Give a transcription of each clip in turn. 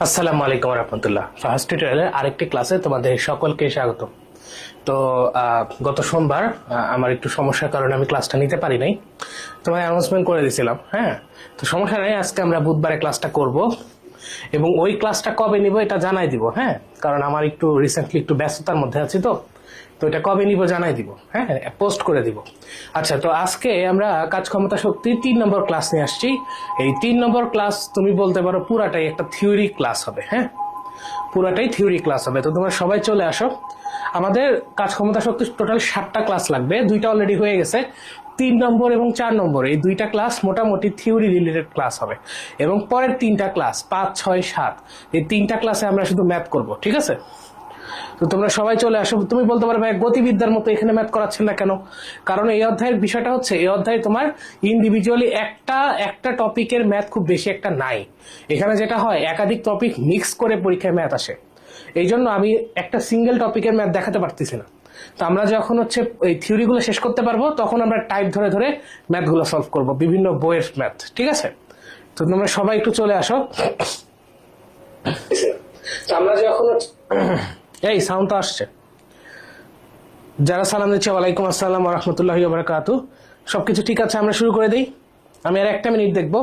আসসালামু আলাইকুম রহমতুল্লাহ। ফার্স্ট টিউটোরিয়ালের আরেকটি ক্লাসে তোমাদের সকলকে স্বাগত। তো গত সোমবার আমার একটু সমস্যার কারণে আমি ক্লাসটা নিতে পারি নাই, তোমায় অ্যানাউন্সমেন্ট করে দিয়েছিলাম। হ্যাঁ, তো সমস্যা নেই, আজকে আমরা বুধবারে ক্লাসটা করব এবং ওই ক্লাসটা কবে নিব এটা জানাই দিব। হ্যাঁ, কারণ আমার একটু রিসেন্টলি একটু ব্যস্ততার মধ্যে আছি, তো এটা কবে নিব জানাই দিব। হ্যাঁ, পোস্ট করে দিব। আচ্ছা, তো আজকে আমরা কাজ ক্ষমতা শক্তি 3 নম্বর ক্লাস নিয়ে আসছি। এই 3 নম্বর ক্লাস তুমি বলতে পারো পুরাটাই একটা থিওরি ক্লাস হবে। হ্যাঁ, পুরাটাই থিওরি ক্লাস হবে। তো তোমরা সবাই চলে আসো। আমাদের কাজ ক্ষমতা শক্তি টোটাল 7টা ক্লাস লাগবে, 2টা অলরেডি হয়ে গেছে। 3 নম্বর এবং 4 নম্বর এই 2টা ক্লাস মোটামুটি থিওরি রিলেটেড ক্লাস হবে, এবং পরের 3টা ক্লাস 5, 6, 7 এই 3টা ক্লাসে আমরা শুধু ম্যাথ করব। ঠিক আছে? তো তোমরা সবাই চলে আসো। তুমি বলতে পারো ভাই গতিবিদ্যার মতো এখানে ম্যাথ করাচ্ছেন না কেন? কারণ এই অধ্যায়ের বিষয়টা হচ্ছে, এই অধ্যায়ে তোমার ইন্ডিভিজুয়ালি একটা টপিকের ম্যাথ খুব বেশি একটা নাই। এখানে যেটা হয়, একাধিক টপিক মিক্স করে পরীক্ষায় ম্যাথ আসে। এই জন্য আমি একটা সিঙ্গেল টপিকের ম্যাথ দেখাতে পারতেছি না। তো আমরা যখন হচ্ছে এই থিওরিগুলো শেষ করতে পারবো, তখন আমরা টাইপ ধরে ধরে ম্যাথগুলো সলভ করব, বিভিন্ন বইয়ের ম্যাথ। ঠিক আছে? তো তোমরা সবাই একটু চলে আসো। আমরা যখন এই সাউন্ড তো আসছে, যারা সালাম দিচ্ছে ওয়ালাইকুম আসসালাম ওয়া রাহমাতুল্লাহি ওয়া বারাকাতুহু। সবকিছু ঠিক আছে? আমরা শুরু করে দিই। আমি আর 1টা মিনিট দেখবো,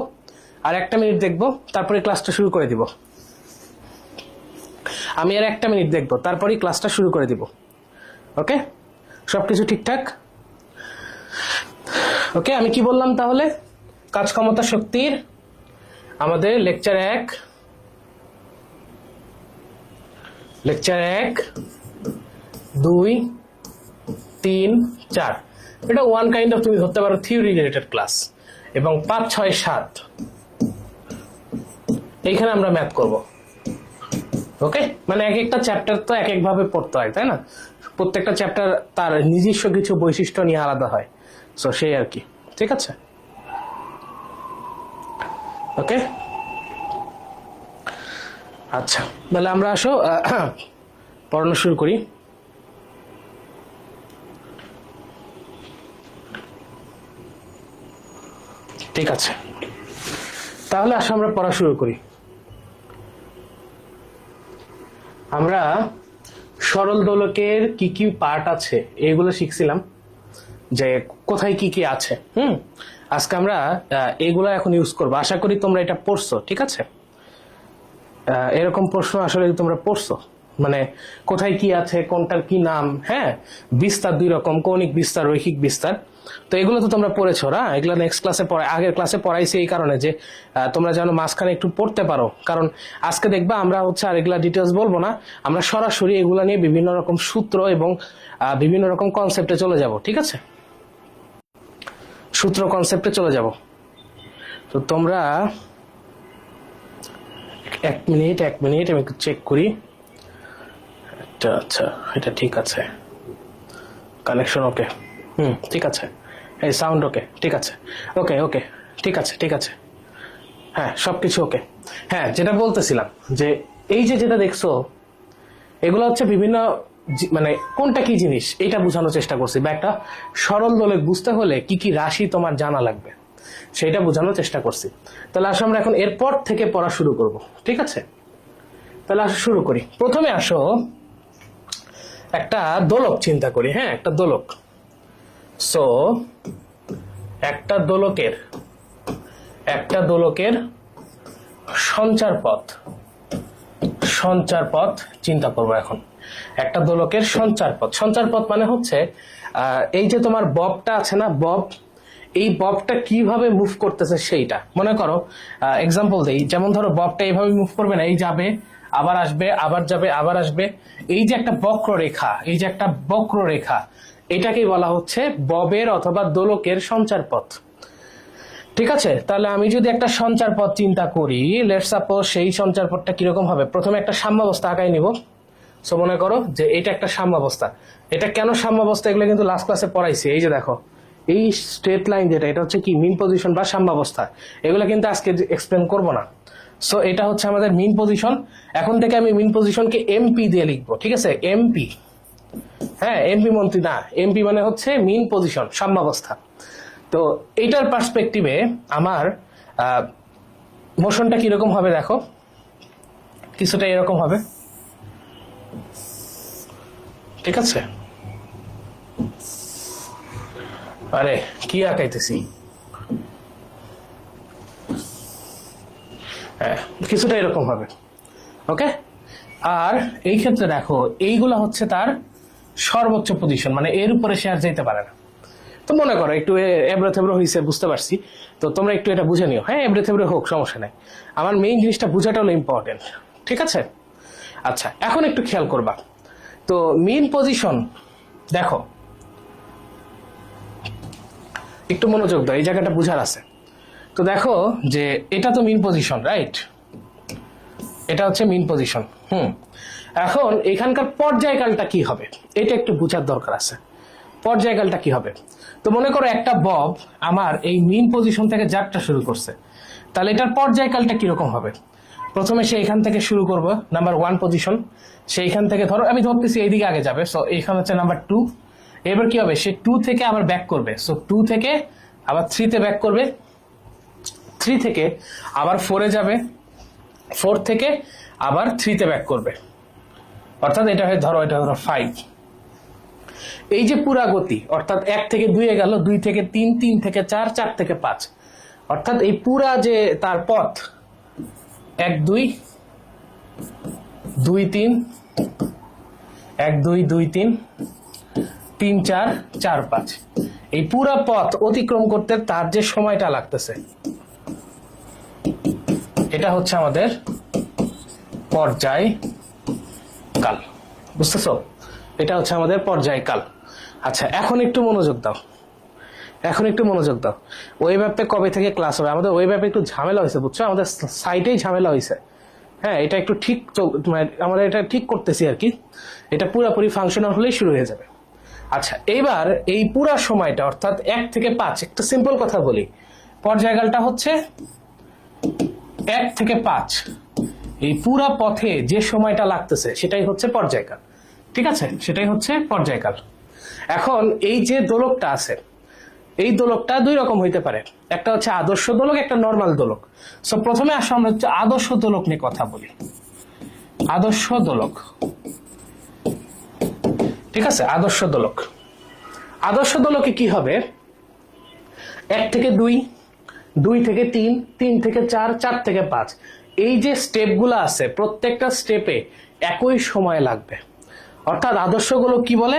আর 1টা মিনিট দেখবো, তারপরে ক্লাসটা শুরু করে দিব। আমি আর 1টা মিনিট দেখবো, তারপরেই ক্লাসটা শুরু করে দিব। ওকে, সবকিছু ঠিকঠাক? ওকে, আমি কি বললাম তাহলে? কাজ ক্ষমতা শক্তির আমাদের লেকচার 1, লেকচার 1, 2, 3, 4 এটা ওয়ান কাইন্ড অফ তুমি ধরতে পারো থিওরি রিলেটেড ক্লাস, এবং 5, 6, 7 এইখানে আমরা ম্যাথ করব। ওকে, মানে এক একটা চ্যাপ্টার তো এক একভাবে পড়তে হয়, তাই না? প্রত্যেকটা চ্যাপ্টার তার নিজস্ব কিছু বৈশিষ্ট্য নিয়ে আলাদা হয়। সো সেই আর কি। ঠিক আছে? ওকে, আচ্ছা, তাহলে আমরা আসো পড়ানো শুরু করি। ঠিক আছে, তাহলে আসো আমরা পড়া শুরু করি। আমরা সরল দোলকের কি কি পার্ট আছে এগুলো শিখছিলাম, যে কোথায় কি কি আছে। আজকে আমরা এগুলো এখন ইউজ করবো। আশা করি তোমরা এটা পড়ছো। ঠিক আছে? এরকম প্রশ্ন আসলে তোমরা পড়ছো, মানে কোথায় কি আছে, কোনটার কি নাম। হ্যাঁ, বিস্তার 2 রকম, কৌণিক বিস্তার, রৈখিক বিস্তার। তো এগুলো তো তোমরা পড়েছো না? এগুলো নেক্সট ক্লাসে আগের ক্লাসে পড়াইছি এই কারণে যে তোমরা যেন মাঝখানে একটু পড়তে পারো। কারণ আজকে দেখবা আমরা হচ্ছে আর এগুলা ডিটেলস বলবো না, আমরা সরাসরি এগুলা নিয়ে বিভিন্ন রকম সূত্র এবং বিভিন্ন রকম কনসেপ্টে চলে যাব। ঠিক আছে? সূত্র কনসেপ্টে চলে যাব। তো তোমরা 1 মিনিট আমি একটু চেক করি। আচ্ছা, এটা ঠিক আছে, কানেকশন ওকে। ঠিক আছে, এই সাউন্ড ওকে। ঠিক আছে, ওকে ওকে, ঠিক আছে ঠিক আছে। হ্যাঁ, সবকিছু ওকে। হ্যাঁ, যেটা বলতেছিলাম, যে এই যে যেটা দেখছো এগুলো হচ্ছে বিভিন্ন, মানে কোনটা কি জিনিস এটা বোঝানোর চেষ্টা করছি, বা একটা সরল দোলক বুঝতে হলে কি কি রাশি তোমার জানা লাগবে সেটা বোঝানোর চেষ্টা করছি। তাহলে আসো আমরা এখন এরপর থেকে পড়া শুরু করব। ঠিক আছে? তাহলে আসো শুরু করি। প্রথমে আসো একটা দোলক চিন্তা করি। হ্যাঁ, একটা দোলক। সো একটা দোলকের সঞ্চার পথ চিন্তা করবো এখন। একটা দোলকের সঞ্চার পথ মানে হচ্ছে এই যে তোমার ববটা আছে না, এই ববটা কিভাবে মুভ করতেছে সেইটা। মনে করো এক্সাম্পল দেই, যেমন ধরো ববটা এইভাবে মুভ করবে না, এই যাবে আবার আসবে, আবার যাবে আবার আসবে। এই যে একটা বক্ররেখা, এটাকেই বলা হচ্ছে ববের অথবা দোলকের সঞ্চার পথ। ঠিক আছে? তাহলে আমি যদি একটা সঞ্চার পথ চিন্তা করি, লেটস সাপোজ সেই সঞ্চার পথটা কিরকম হবে। প্রথমে একটা সাম্যাবস্থা আঁকাই নিব। সো মনে করো যে এটা একটা সাম্যাবস্থা। এটা কেন সাম্যাবস্থা এগুলো কিন্তু লাস্ট ক্লাসে পড়াইছি। এই যে দেখো এই স্ট্রেট লাইন যেটা, এটা হচ্ছে কি মিন পজিশন বা সাম্যাবস্থা। এগুলো কিন্তু আজকে এক্সপ্লেন করব না। সো এটা হচ্ছে আমাদের মিন পজিশন। এখন থেকে আমি মিন পজিশনকে এমপি দিয়ে লিখবো, ঠিক আছে? এমপি, হ্যাঁ এমপি মন্ত্রী না, এমপি মানে হচ্ছে মিন পজিশন, সাম্যাবস্থা। তো এইটার পার্সপেক্টিভে আমার মোশনটা কিরকম হবে দেখো, কিছুটা এরকম হবে, ঠিক আছে? আরে কি আঁকাইতেছি, হ্যাঁ কিছুটা এরকম হবে, ওকে? আর এই ক্ষেত্রে দেখো এইগুলা হচ্ছে তার সর্বোচ্চ পজিশন, মানে এর উপরে সে আর যেতে পারে না। তো মনে করো একটু এবড়ো থেবড়ো হয়েছে, বুঝতে পারছি। তো তোমরা একটু এটা বুঝে নিও, হ্যাঁ এবড়ো থেবড়ো হোক সমস্যা নাই, আমার মেইন জিনিসটা বুঝাটা হলো ইম্পর্টেন্ট, ঠিক আছে? আচ্ছা এখন একটু খেয়াল করবা, তো মিন পজিশন দেখো, একটু মনোযোগ দাও, এই জায়গাটা বুঝার আছে। তো দেখো যে এটা তো মিন পজিশন, রাইট? এটা হচ্ছে মিন পজিশন। এখন এখানকার পর্যায়কালটা কি হবে এটা একটু বোঝার দরকার আছে। পর্যায়কালটা কি হবে? তো মনে করো একটা বব আমার এই মিন পজিশন থেকে যাত্রা শুরু করছে, তাহলে এটার পর্যায়কালটা কিরকম হবে? প্রথমে সে এখান থেকে শুরু করবো, নাম্বার 1 পজিশন। সেইখান থেকে ধরো আমি ধরতেছি এইদিকে আগে যাবে, সো এখানে হচ্ছে নাম্বার 2। এবার কি হবে, সে 2 থেকে আবার ব্যাক করবে, সো 2 থেকে আবার 3 তে ব্যাক করবে, 3 থেকে আবার 4 এ যাবে, 4 থেকে আবার 3 তে ব্যাক করবে, অর্থাৎ এটা ধরো 5। এই যে পুরা গতি, অর্থাৎ 1 থেকে 2 এ গেল, 2 থেকে 3, 3 থেকে 4, 4 থেকে 5, অর্থাৎ এই পুরা যে তার পথ 1 2 2 3, 1 2 2 3 3 4 4 5, এই পুরা পথ অতিক্রম করতে তার যে সময়টা লাগতেছে, এটা হচ্ছে আমাদের পর্যায়কাল। বুঝতেছো? এটা হচ্ছে আমাদের পর্যায়কাল। আচ্ছা এখন একটু মনোযোগ দাও, এখন একটু মনোযোগ দাও। ওয়েব অ্যাপে কবে থেকে ক্লাস হবে? আমাদের ওয়েব অ্যাপে একটু ঝামেলা হয়েছে, বুঝছো? আমাদের সাইটেই ঝামেলা হয়েছে, হ্যাঁ এটা একটু ঠিক মানে আমরা এটা ঠিক করতেছি আর কি। এটা পুরোপুরি ফাংশনাল হলেই শুরু হয়ে যাবে। আচ্ছা এইবার এই পুরা সময়টা অর্থাৎ 1 থেকে 5, একটা সিম্পল কথা বলি, পর্যায়কালটা হচ্ছে 1 থেকে 5, এই পুরা পথে যে সময়টা লাগতেছে সেটাই হচ্ছে পর্যায়কাল, ঠিক আছে? সেটাই হচ্ছে পর্যায়কাল। এখন এই যে দোলকটা আছে, এই দোলকটা 2 রকম হইতে পারে, একটা হচ্ছে আদর্শ দোলক, একটা নরমাল দোলক। সো প্রথমে আসলে আমরা হচ্ছে আদর্শ দোলক নিয়ে কথা বলি। আদর্শ দোলক, ঠিক আছে? আদর্শ দোলক, আদর্শ দোলকে কি হবে, 1 থেকে 2, 2 থেকে 3, 3 থেকে 4, 4 থেকে 5, এই যে স্টেপগুলো আছে প্রত্যেকটা স্টেপে একই সময় লাগবে। অর্থাৎ আদর্শগুলো কি বলে,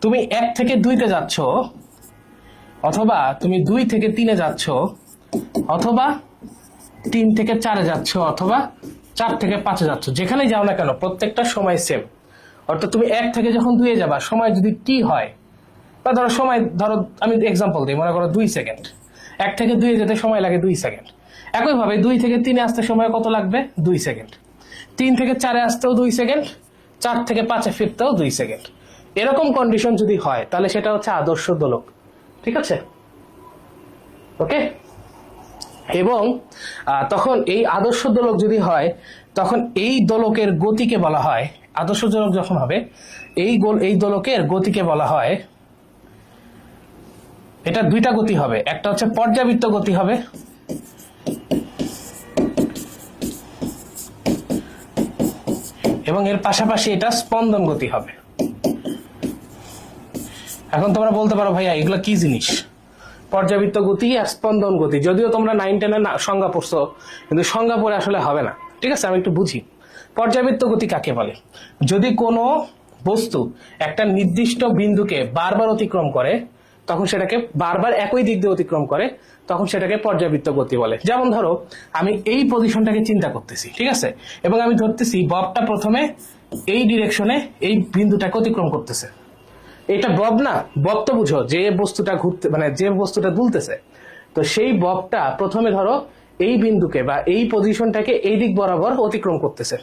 তুমি 1 থেকে 2 তে যাচ্ছ, অথবা তুমি 2 থেকে 3 এ যাচ্ছ, অথবা 3 থেকে 4 এ যাচ্ছ, অথবা 4 থেকে 5 এ যাচ্ছ, যেখানে যাও না কেন প্রত্যেকটা সময় সেম। অর্থাৎ তুমি 1 থেকে যখন 2 এ যাবা, সময় যদি টি হয়, বা ধরো সময়, ধরো আমি এক্সাম্পল দিই, মনে করো 2 সেকেন্ড, 1 থেকে 2 এ যেতে সময় লাগে 2 সেকেন্ড। একইভাবে 2 থেকে 3 এ আসতে সময় কত লাগবে? 2 সেকেন্ড। 3 থেকে 4 এ আসতেও 2 সেকেন্ড, 4 থেকে 5 এ ফিরতেও 2 সেকেন্ড। এরকম কন্ডিশন যদি হয় তাহলে সেটা হচ্ছে আদর্শ দোলক, ঠিক আছে? ওকে? এবং তখন এই আদর্শ দোলক যদি হয়, তখন এই দোলকের গতিকে বলা হয়, আদর্শ দোলক যখন হবে এই দোলকের গতিকে বলা হয়, এটা 2টা গতি হবে, একটা হচ্ছে পর্যাবৃত্ত গতি হবে, এবং এর পাশাপাশি এটা স্পন্দন গতি হবে। এখন তোমরা বলতে পারো ভাইয়া এগুলো কি জিনিস? পর্যাবৃত্ত গতি আর স্পন্দন গতি, যদিও তোমরা 9-10 এ সংজ্ঞা পড়ছো, কিন্তু সংজ্ঞা পড়ে আসলে হবে না, ঠিক আছে? আমি একটু বুঝি পর্যাবৃত্ত গতি কাকে বলে। যদি কোনো বস্তু একটা নির্দিষ্ট বিন্দুকে বারবার অতিক্রম করে, তখন সেটাকে বারবার একই দিক দিয়ে অতিক্রম করে, তখন সেটাকে পর্যাবৃত্ত গতি বলে। যেমন ধরো আমি এই পজিশনটাকে চিন্তা করতেছি, ঠিক আছে? এবং আমি ধরতেছি ববটা প্রথমে এই ডিরেকশনে এই বিন্দুটাকে অতিক্রম করতেছে। এটা বব না, বব তো বুঝো যে বস্তুটা ঘুরতে, মানে যে বস্তুটা দুলতেছে, তো সেই ববটা প্রথমে ধরো এই বিন্দুকে বা এই পজিশনটাকে এই দিক বরাবর অতিক্রম করতেছে।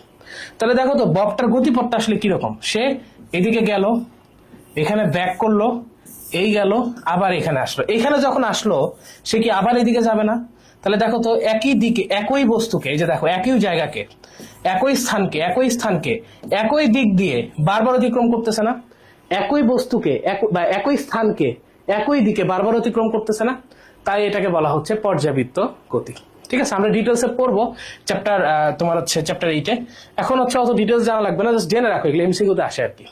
তাহলে দেখো তো ববটার গতিপথটা আসলে কিরকম, সে এদিকে গেল, এখানে ব্যাক করলো, এই গেল, আবার এখানে আসলো। এখানে যখন আসলো সে কি আবার এদিকে যাবে না? তাহলে দেখো তো একই দিকে একই বস্তুকে, এই যে দেখো একই জায়গাকে একই স্থানকে একই দিক দিয়ে বারবার অতিক্রম করতেছে না? একই বস্তুকে বা একই স্থানকে একই দিকে বারবার অতিক্রম করতেছে না? তাই এটাকে বলা হচ্ছে পর্যাবৃত্ত গতি। ঠিক আছে, আমরা ডিটেলসে পড়বো চ্যাপ্টার তোমার হচ্ছে চ্যাপ্টার 8-এ। এখন হচ্ছে অত ডিটেলস জানা লাগবে না, জাস্ট জেনে রাখো, এগুলো এমসিকিউতে আসে আর কি।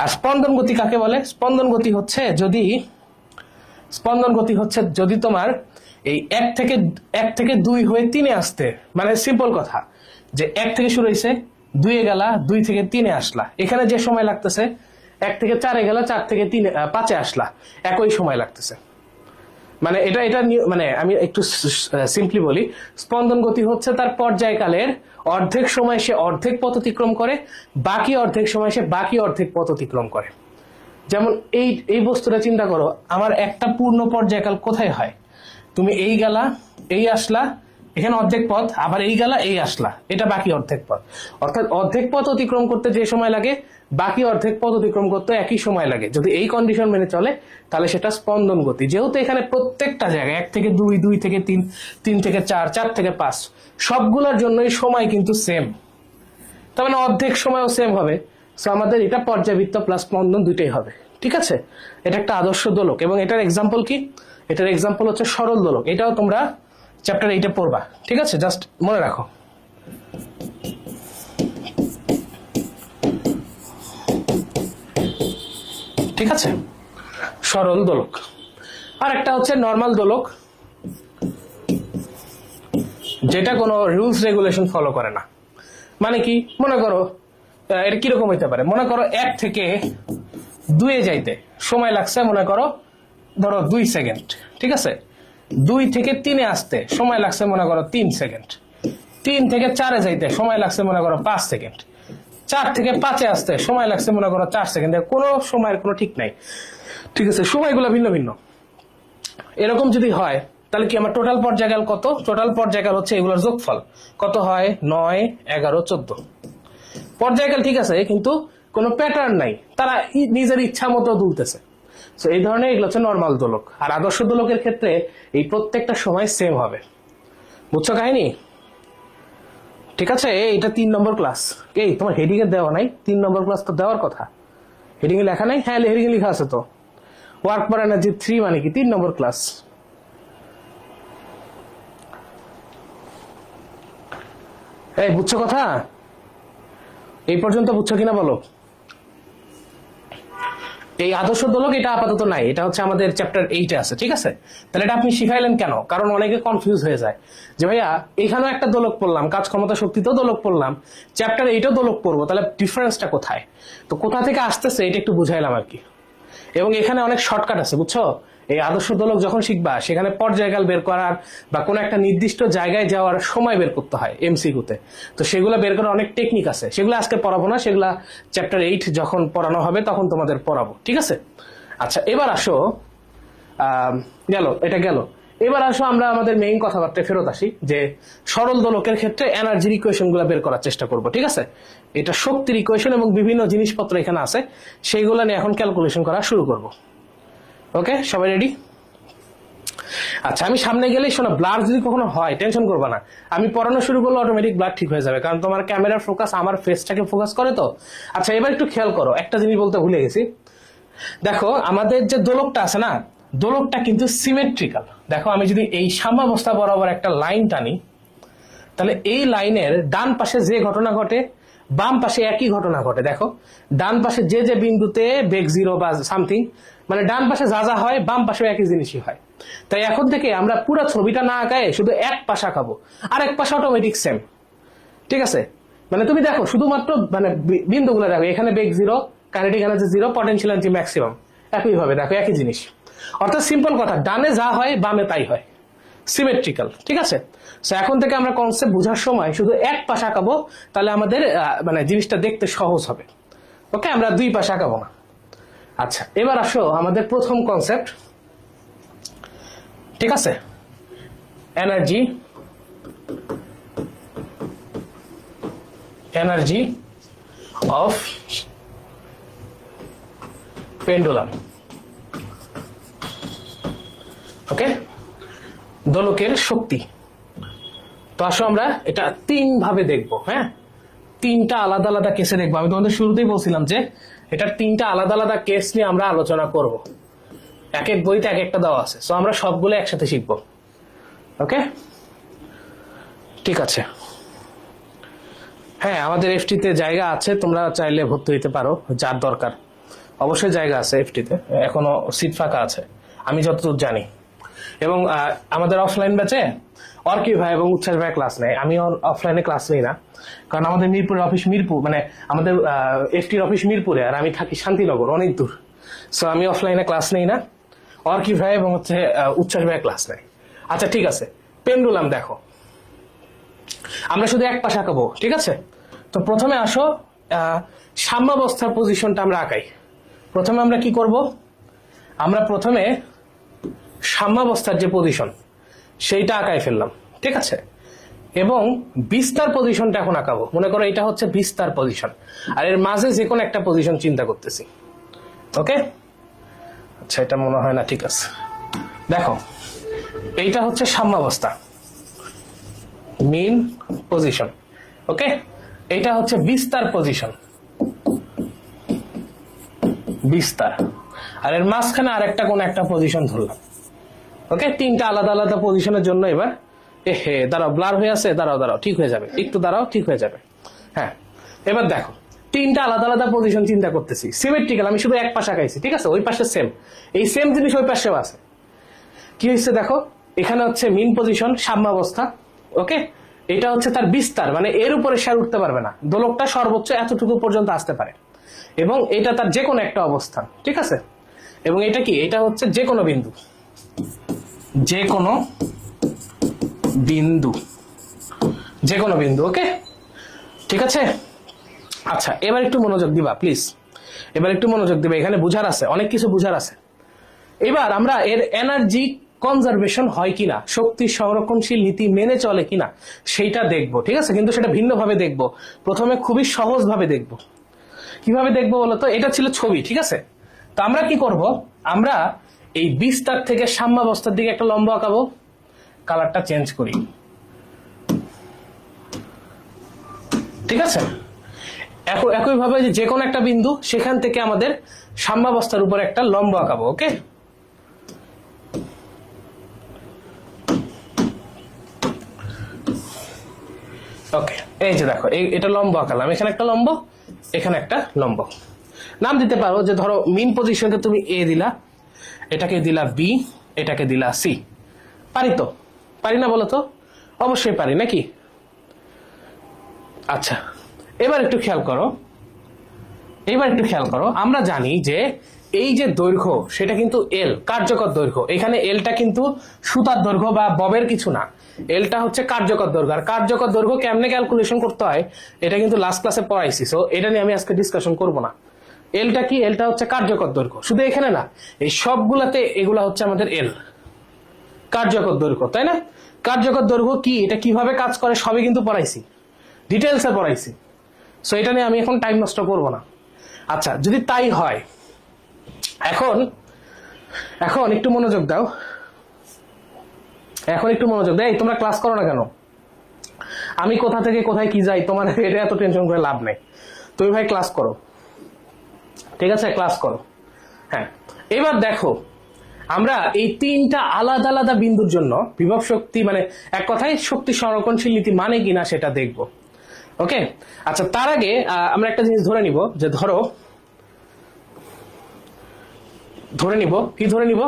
আর স্পন্দন গতি কাকে বলে? স্পন্দন গতি হচ্ছে যদি তোমার এই এক থেকে 2 হয়ে 3-এ আসতে, মানে সিম্পল কথা যে 1 থেকে শুরু হয়েছে, 2-এ গেলা, 2 থেকে 3-এ আসলা, এখানে যে সময় লাগতেছে 1 থেকে 4-এ গেলা, 4 থেকে 5-এ আসলা, একই সময় লাগতেছে। মানে এটা মানে আমি একটু সিম্পলি বলি, স্পন্দন গতি হচ্ছে তার পর্যায়কালের অর্ধেক সময় সে অর্ধেক পথ অতিক্রম করে, বাকি অর্ধেক সময় সে বাকি অর্ধেক পথ অতিক্রম করে। যেমন এই বস্তুটা চিন্তা করো, আমার একটা পূর্ণ পর্যায়কাল কোথায় হয়? তুমি এই গেলা, এই আসলা, এখানে অর্ধেক পথ, আবার এই গেলা, এই আসলা, এটা বাকি অর্ধেক পথ। অর্থাৎ অর্ধেক পথ অতিক্রম করতে যে সময় লাগে, বাকি অর্ধেক পথ অতিক্রম করতে একই সময় লাগে। যদি এই কন্ডিশন মেনে চলে তাহলে সেটা স্পন্দন গতি। যেহেতু এখানে প্রত্যেকটা জায়গায় 1 থেকে 2, 2 থেকে 3, 3 থেকে 4, 4 থেকে 5 সবগুলোর জন্যই সময় কিন্তু সেম, তার মানে অর্ধেক সময়ও সেম হবে। সো আমাদের এটা পর্যাবৃত্ত প্লাস স্পন্দন দুইটাই হবে। ঠিক আছে, এটা একটা আদর্শ দোলক, এবং এটার এক্সাম্পল কি? এটার এক্সাম্পল হচ্ছে সরল দোলক। এটাও তোমরা চ্যাপ্টার 8-এ পড়বা। ঠিক আছে, জাস্ট মনে রাখো। ঠিক আছে, সরল দোলক। আর একটা হচ্ছে নর্মাল দোলক, যেটা কোনো রুলস রেগুলেশন ফলো করে না। মানে কি, মনে করো এটা কিরকম হইতে পারে? মনে করো 1 থেকে 2-এ যাইতে সময় লাগছে মনে করো ধরো 2 সেকেন্ড। ঠিক আছে, 2 থেকে 3-এ আসতে সময় লাগছে মনে করো 3 সেকেন্ড। 3 থেকে 4-এ যাইতে সময় লাগছে মনে করো 5 সেকেন্ড। 4 থেকে 5-এ আসতে সময় লাগছে মনে করো 4 সেকেন্ড। কোনো সময়ের কোনো ঠিক নাই। ঠিক আছে, সময়গুলো ভিন্ন ভিন্ন। এরকম যদি হয় তাহলে কি আমার টোটাল পর্যায়কাল কত? টোটাল পর্যায়কাল হচ্ছে এগুলোর যোগফল। কত হয়? 9, 11, 14 পর্যায়কাল। ঠিক আছে, কিন্তু কোনো প্যাটার্ন নাই, তারা নিজের ইচ্ছা মতো দুলতেছে। তো এই ধরনের এগুলো হচ্ছে নর্মাল দোলক। আর আদর্শ দোলকের ক্ষেত্রে এই প্রত্যেকটা সময় সেম হবে। বুঝছো কাহিনী? ঠিক আছে, এটা 3 নম্বর ক্লাস। এই তোমার হেডিং এ দেওয়া নাই? 3 নম্বর ক্লাস তো দেওয়ার কথা। হেডিং এ লেখা নাই? হ্যাঁ, হেডিং এ লেখা আছে তো। ওয়ার্ক ফর এনার্জি 3 মানে কি 3 নম্বর ক্লাস। এই বুঝছো কথা? এই পর্যন্ত বুঝছো কিনা বলো? এই আদর্শ দোলক এটা আপাতত নাই, এটা হচ্ছে আমাদের চ্যাপ্টার 8-এ আছে। ঠিক আছে, তাহলে এটা আপনি শিখাইলেন কেন? কারণ অনেকে কনফিউজ হয়ে যায় যে ভাইয়া এখানেও একটা দোলক পড়লাম, কাজ ক্ষমতা শক্তিতেও দোলক পড়লাম, চ্যাপ্টার 8-এও দোলক পড়বো, তাহলে ডিফারেন্সটা কোথায়? তো কোথা থেকে আসতেছে এটা একটু বুঝাইলাম আর কি। এবং এখানে অনেক শর্টকাট আছে, বুঝছো? এই আদর্শ দোলক যখন শিখবা সেখানে পর্যায়কাল বের করার বা কোনো একটা নির্দিষ্ট জায়গায় যাওয়ার সময় বের করতে হয় এমসিকিউতে। তো সেগুলো বের করার অনেক টেকনিক আছে, সেগুলো আজকে পড়াবো না, সেগুলা চ্যাপ্টার 8 যখন পড়ানো হবে তখন তোমাদের পড়াবো। ঠিক আছে, আচ্ছা এবার আসো, এটা গেল। এবার আসো আমরা আমাদের মেইন কথাবার্তায় ফেরত আসি, যে সরল দোলকের ক্ষেত্রে এনার্জির ইকুয়েশন গুলো বের করার চেষ্টা করব। ঠিক আছে, এটা শক্তির ইকুয়েশন এবং বিভিন্ন জিনিসপত্র এখানে আছে, সেইগুলো নিয়ে এখন ক্যালকুলেশন করা শুরু করব। ওকে, সবাই রেডি? আচ্ছা, আমি সামনে গেলেই শোনো, ব্লার যদি কখনো হয় টেনশন করবে না, আমি পড়ানো শুরু করলে অটোমেটিক ব্লার ঠিক হয়ে যাবে, কারণ তোমার ক্যামেরার ফোকাস আমার ফেসটাকে ফোকাস করে তো। আচ্ছা এবার একটু খেয়াল করো, একটা জিনিস বলতে ভুলে গেছি। দেখো আমাদের যে দোলকটা আছে না, দোলকটা কিন্তু সিমেট্রিক্যাল। দেখো আমি যদি এই সাম্যাবস্থা বরাবর একটা লাইন টানি, তাহলে এই লাইনের ডান পাশে যে ঘটনা ঘটে বাম পাশে একই ঘটনা ঘটে। দেখো ডান পাশে যে যে বিন্দুতে বেগ 0 বা সামথিং, মানে ডান পাশে যা যা হয় বাম পাশেও একই জিনিসই হয়। তাই এখন থেকে আমরা পুরো ছবিটা না আঁকায় শুধু এক পাশ আঁকাবো, আর এক পাশে অটোমেটিক সেম। ঠিক আছে, মানে তুমি দেখো শুধুমাত্র মানে বিন্দুগুলো দেখো, এখানে বেগ 0, kinetic energy 0, potential energy maximum, একই ভাবে দেখো একই জিনিস। অর্থাৎ সিম্পল কথা, ডানে যা হয় বামে তাই হয়, সিমেট্রিক্যাল। ঠিক আছে, সো এখন থেকে আমরা কনসেপ্ট বোঝার সময় শুধু এক পাশ আঁকাবো, তাহলে আমাদের মানে জিনিসটা দেখতে সহজ হবে। ওকে, আমরা দুই পাশ আঁকাবো না। আচ্ছা এবার আসো আমাদের প্রথম কনসেপ্ট। ঠিক আছে, এনার্জি এনার্জি অফ পেন্ডুলাম। ওকে, দোলকের শক্তি। তো আসো আমরা এটা 3 ভাবে দেখবো। হ্যাঁ, 3টা আলাদা আলাদা কেসে দেখবো। আমি তোমাদের শুরুতেই বলছিলাম যে এটার 3টা আলাদা আলাদা কেস নিয়ে আমরা আলোচনা করব। এক এক বইতে এক একটা দেওয়া আছে, সো আমরা সবগুলো একসাথে শিখবো। ওকে, ঠিক আছে। হ্যাঁ, আমাদের এফটিতে জায়গা আছে, তোমরা চাইলে ভর্তি হইতে পারো, যার দরকার। অবশ্যই জায়গা আছে এফটিতে, এখনো সিট ফাঁকা আছে আমি যতদূর জানি। এবং আমাদের অফলাইন ব্যাচে অর্কি ভাই এবং উচ্ছ্বাস ভাই ক্লাস নেয়। আমি অফলাইনে ক্লাস নিই না, কারণ আমাদের মিরপুরের অফিস মিরপুর, মানে আমাদের এফটির অফিস মিরপুরে, আর আমি থাকি শান্তিনগর, অনেক দূর। সো আমি অফলাইনে ক্লাস নেই না, অর্কি ভাই এবং উচ্ছ্বাস ভাই ক্লাস নেয়। আচ্ছা ঠিক আছে, পেন্ডুলাম দেখো, আমরা শুধু এক পাশে আঁকাবো, ঠিক আছে? তো প্রথমে আসো সাম্যাবস্থার পজিশনটা আমরা আঁকাই। প্রথমে আমরা কি করব? আমরা প্রথমে সাম্যাবস্থার যে পজিশন সেইটা আঁকাই ফেললাম, ঠিক আছে? এবং বিস্তার পজিশনটা এখন আঁকাবো। মনে করো এটা হচ্ছে বিস্তার পজিশন, আর এর মাঝে যে কোনো একটা পজিশন চিন্তা করতেছি। ওকে, আচ্ছা এটা মনে হয় না, ঠিক আছে। দেখো, এইটা হচ্ছে সাম্যাবস্থা, মিন পজিশন। ওকে, এইটা হচ্ছে বিস্তার পজিশন, বিস্তার। আর এর মাঝখানে আরেকটা কোন একটা পজিশন ধরলাম। ওকে, 3টা আলাদা আলাদা পজিশনের জন্য এবার দাঁড়াও, ব্লার হয়ে আছে, দাঁড়াও দাঁড়াও, ঠিক হয়ে যাবে, একটু দাঁড়াও, ঠিক হয়ে যাবে। হ্যাঁ, এবার দেখো 3টা আলাদা আলাদা পজিশন চিন্তা করতেছি, সিমেট্রিক্যাল। আমি শুধু এক পাশে আঁকাইছি, ঠিক আছে? ওই পাশে সেম, এই সেম জিনিস ওই পাশেও আছে। কি হয়েছে দেখো, এখানে হচ্ছে মিন পজিশন, সাম্যাবস্থা। ওকে, এটা হচ্ছে তার বিস্তার, মানে এর উপরে সে উঠতে পারবে না, দোলকটা সর্বোচ্চ এতটুকু পর্যন্ত আসতে পারে। এবং এটা তার যে কোনো একটা অবস্থান, ঠিক আছে? এবং এটা কি, এটা হচ্ছে যে কোনো বিন্দু, যে কোনো বিন্দু, যে কোনো বিন্দু। ওকে, ঠিক আছে। আচ্ছা, এবার একটু মনোযোগ দিবা প্লিজ, এবার একটু মনোযোগ দিবা, এখানে বুঝার আছে, অনেক কিছু বুঝার আছে। এবার আমরা এর এনার্জি কনজারভেশন হয় কিনা, শক্তি সংরক্ষণশীল নীতি মেনে চলে কিনা সেইটা দেখবো, ঠিক আছে? কিন্তু সেটা ভিন্নভাবে দেখবো। প্রথমে খুবই সহজ ভাবে দেখবো। কিভাবে দেখবো বলতো? এটা ছিল ছবি, ঠিক আছে? তো আমরা কি করব, আমরা এই বিস্তার থেকে সাম্যাবস্থার দিকে একটা লম্ব আঁকাবো। কালারটা চেঞ্জ করি, ঠিক আছে? একইভাবে যে কোনো একটা বিন্দু, সেখান থেকে আমাদের সাম্যাবস্থার উপর একটা লম্ব আঁকাবো। ওকে, ওকে, এই যে দেখো, এটা লম্ব আঁকালাম, এখানে একটা লম্ব, এখানে একটা লম্ব। নাম দিতে পারো, যে ধরো মিন পজিশনটা তুমি এ দিলা, এটাকে দিলা বি, এটাকে দিলা সি। পারি তো? পারি না বলো তো? অবশ্যই পারি, নাকি? আচ্ছা, এবার একটু খেয়াল করো, এবার একটু খেয়াল করো, আমরা জানি যে এই যে দৈর্ঘ্য সেটা কিন্তু এল, কার্যকর দৈর্ঘ্য। এখানে এলটা কিন্তু সুতার দৈর্ঘ্য বা ববের কিছু না, এলটা হচ্ছে কার্যকর দৈর্ঘ্য। আর কার্যকর দৈর্ঘ্য কেমনে ক্যালকুলেশন করতে হয় এটা কিন্তু লাস্ট ক্লাসে পড়াইছি, সো এটা নিয়ে আমি আজকে ডিসকাশন করব না। এলটা কি? এলটা হচ্ছে কার্যকর দৈর্ঘ্য। শুধু এখানে না, এই সবগুলাতে এগুলা হচ্ছে আমাদের এল, কার্যকর দৈর্ঘ্য, তাই না? কার্যকর দৈর্ঘ্য কি, এটা কিভাবে কাজ করে সবই কিন্তু পড়াইছি, ডিটেলসে পড়াইছি। সো এটা নিয়ে আমি এখন টাইম নষ্ট করব না। আচ্ছা, যদি তাই হয়, এখন এখন একটু মনোযোগ দাও, এখন একটু মনোযোগ দাও। তোমরা ক্লাস করো না কেন? আমি কোথা থেকে কোথায় কি যাই, তোমার এটা এত টেনশন করে লাভ নেই। তুমি ভাই ক্লাস করো, ঠিক আছে? ক্লাস করো। হ্যাঁ, এবার দেখো, আমরা এই 3টা আলাদা আলাদা বিন্দুর জন্য বিভব শক্তি, মানে এক কথায় শক্তি সংরক্ষণশীল নীতি মানে কিনা সেটা দেখব। ওকে, আচ্ছা, তার আগে আমরা একটা জিনিস ধরে নিব, যে ধরে নিব কি, ধরে নিব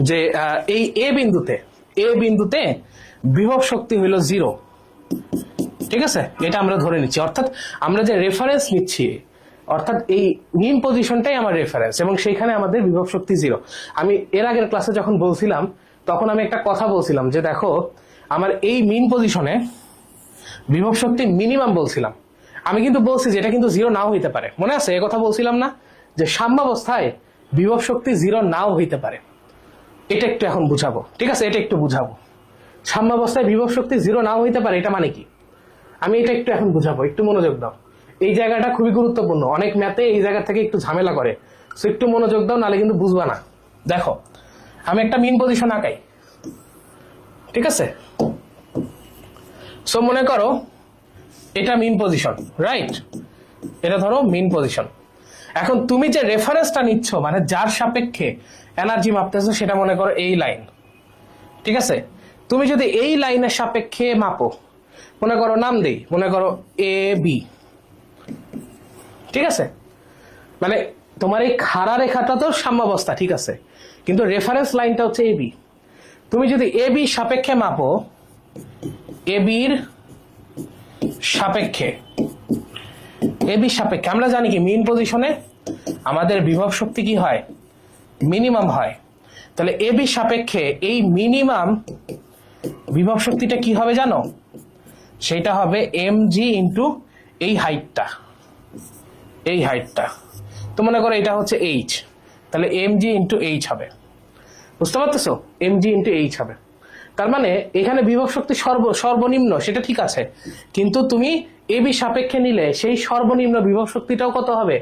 যে এই এ বিন্দুতে বিভব শক্তি হইল 0, ঠিক আছে? এটা আমরা ধরে নিচ্ছি, অর্থাৎ আমরা যে রেফারেন্স নিচ্ছি, অর্থাৎ এই মিন পজিশনটাই আমার রেফারেন্স, এবং সেইখানে আমাদের বিভব শক্তি 0। আমি এর আগের ক্লাসে যখন বলছিলাম, তখন আমি একটা কথা বলছিলাম, যে দেখো আমার এই মিন পজিশনে বিভব শক্তি মিনিমাম বলছিলাম। আমি কিন্তু বলছি যে এটা কিন্তু 0 নাও হইতে পারে, মনে আছে? এ কথা বলছিলাম না, যে সাম্যাবস্থায় বিভব শক্তি 0 নাও হইতে পারে। এটা একটু এখন বুঝাবো, ঠিক আছে? এটা একটু বুঝাবো। সাম্যাবস্থায় বিভব শক্তি 0 নাও হইতে পারে, এটা মানে কি? আমি এটা একটু এখন বুঝাবো, একটু মনোযোগ দাও। এই জায়গাটা খুবই গুরুত্বপূর্ণ, অনেক ম্যাথে এই জায়গা থেকে একটু ঝামেলা করে, সো একটু মনোযোগ দাও, নাহলে কিন্তু বুঝবা না। দেখো আমি একটা মিন পজিশন আঁকাই, ঠিক আছে? সো মনে করো এটা মিন পজিশন, রাইট? এটা ধরো মিন পজিশন। এখন তুমি যে রেফারেন্সটা নিচ্ছ, মানে যার সাপেক্ষে এনার্জি মাপতেছো, সেটা মনে করো এই লাইন, ঠিক আছে? তুমি যদি এই লাইনের সাপেক্ষে মাপো, মনে করো নাম দেই, মনে করো এ বি, ঠিক আছে? মানে তোমার এই খাড়া রেখাটা তো সাম্যাবস্থা, ঠিক আছে, কিন্তু রেফারেন্স লাইনটা হচ্ছে এ বি। তুমি যদি এ বি সাপেক্ষে মাপো, এ বির সাপেক্ষে, এ বি সাপেক্ষে আমরা জানি কি মিন পজিশনে আমাদের বিভব শক্তি কি হয়? মিনিমাম হয়। তাহলে এ বি সাপেক্ষে এই মিনিমাম বিভব শক্তিটা কি হবে জানো? সেটা হবে এম জি ইন্টু এই হাইটটা, এই হাইটটা। তো মনে করো এটা হচ্ছে এইচ, তাহলে এম জি ইন্টু এইচ হবে। বুঝতে পারতেছো? এম জি ইন্টু এইচ হবে। তার মানে এখানে বিভব শক্তি সর্বনিম্ন, সেটা ঠিক আছে, কিন্তু তুমি এ বি সাপেক্ষে নিলে সেই সর্বনিম্ন বিভব শক্তিটাও কত হবে?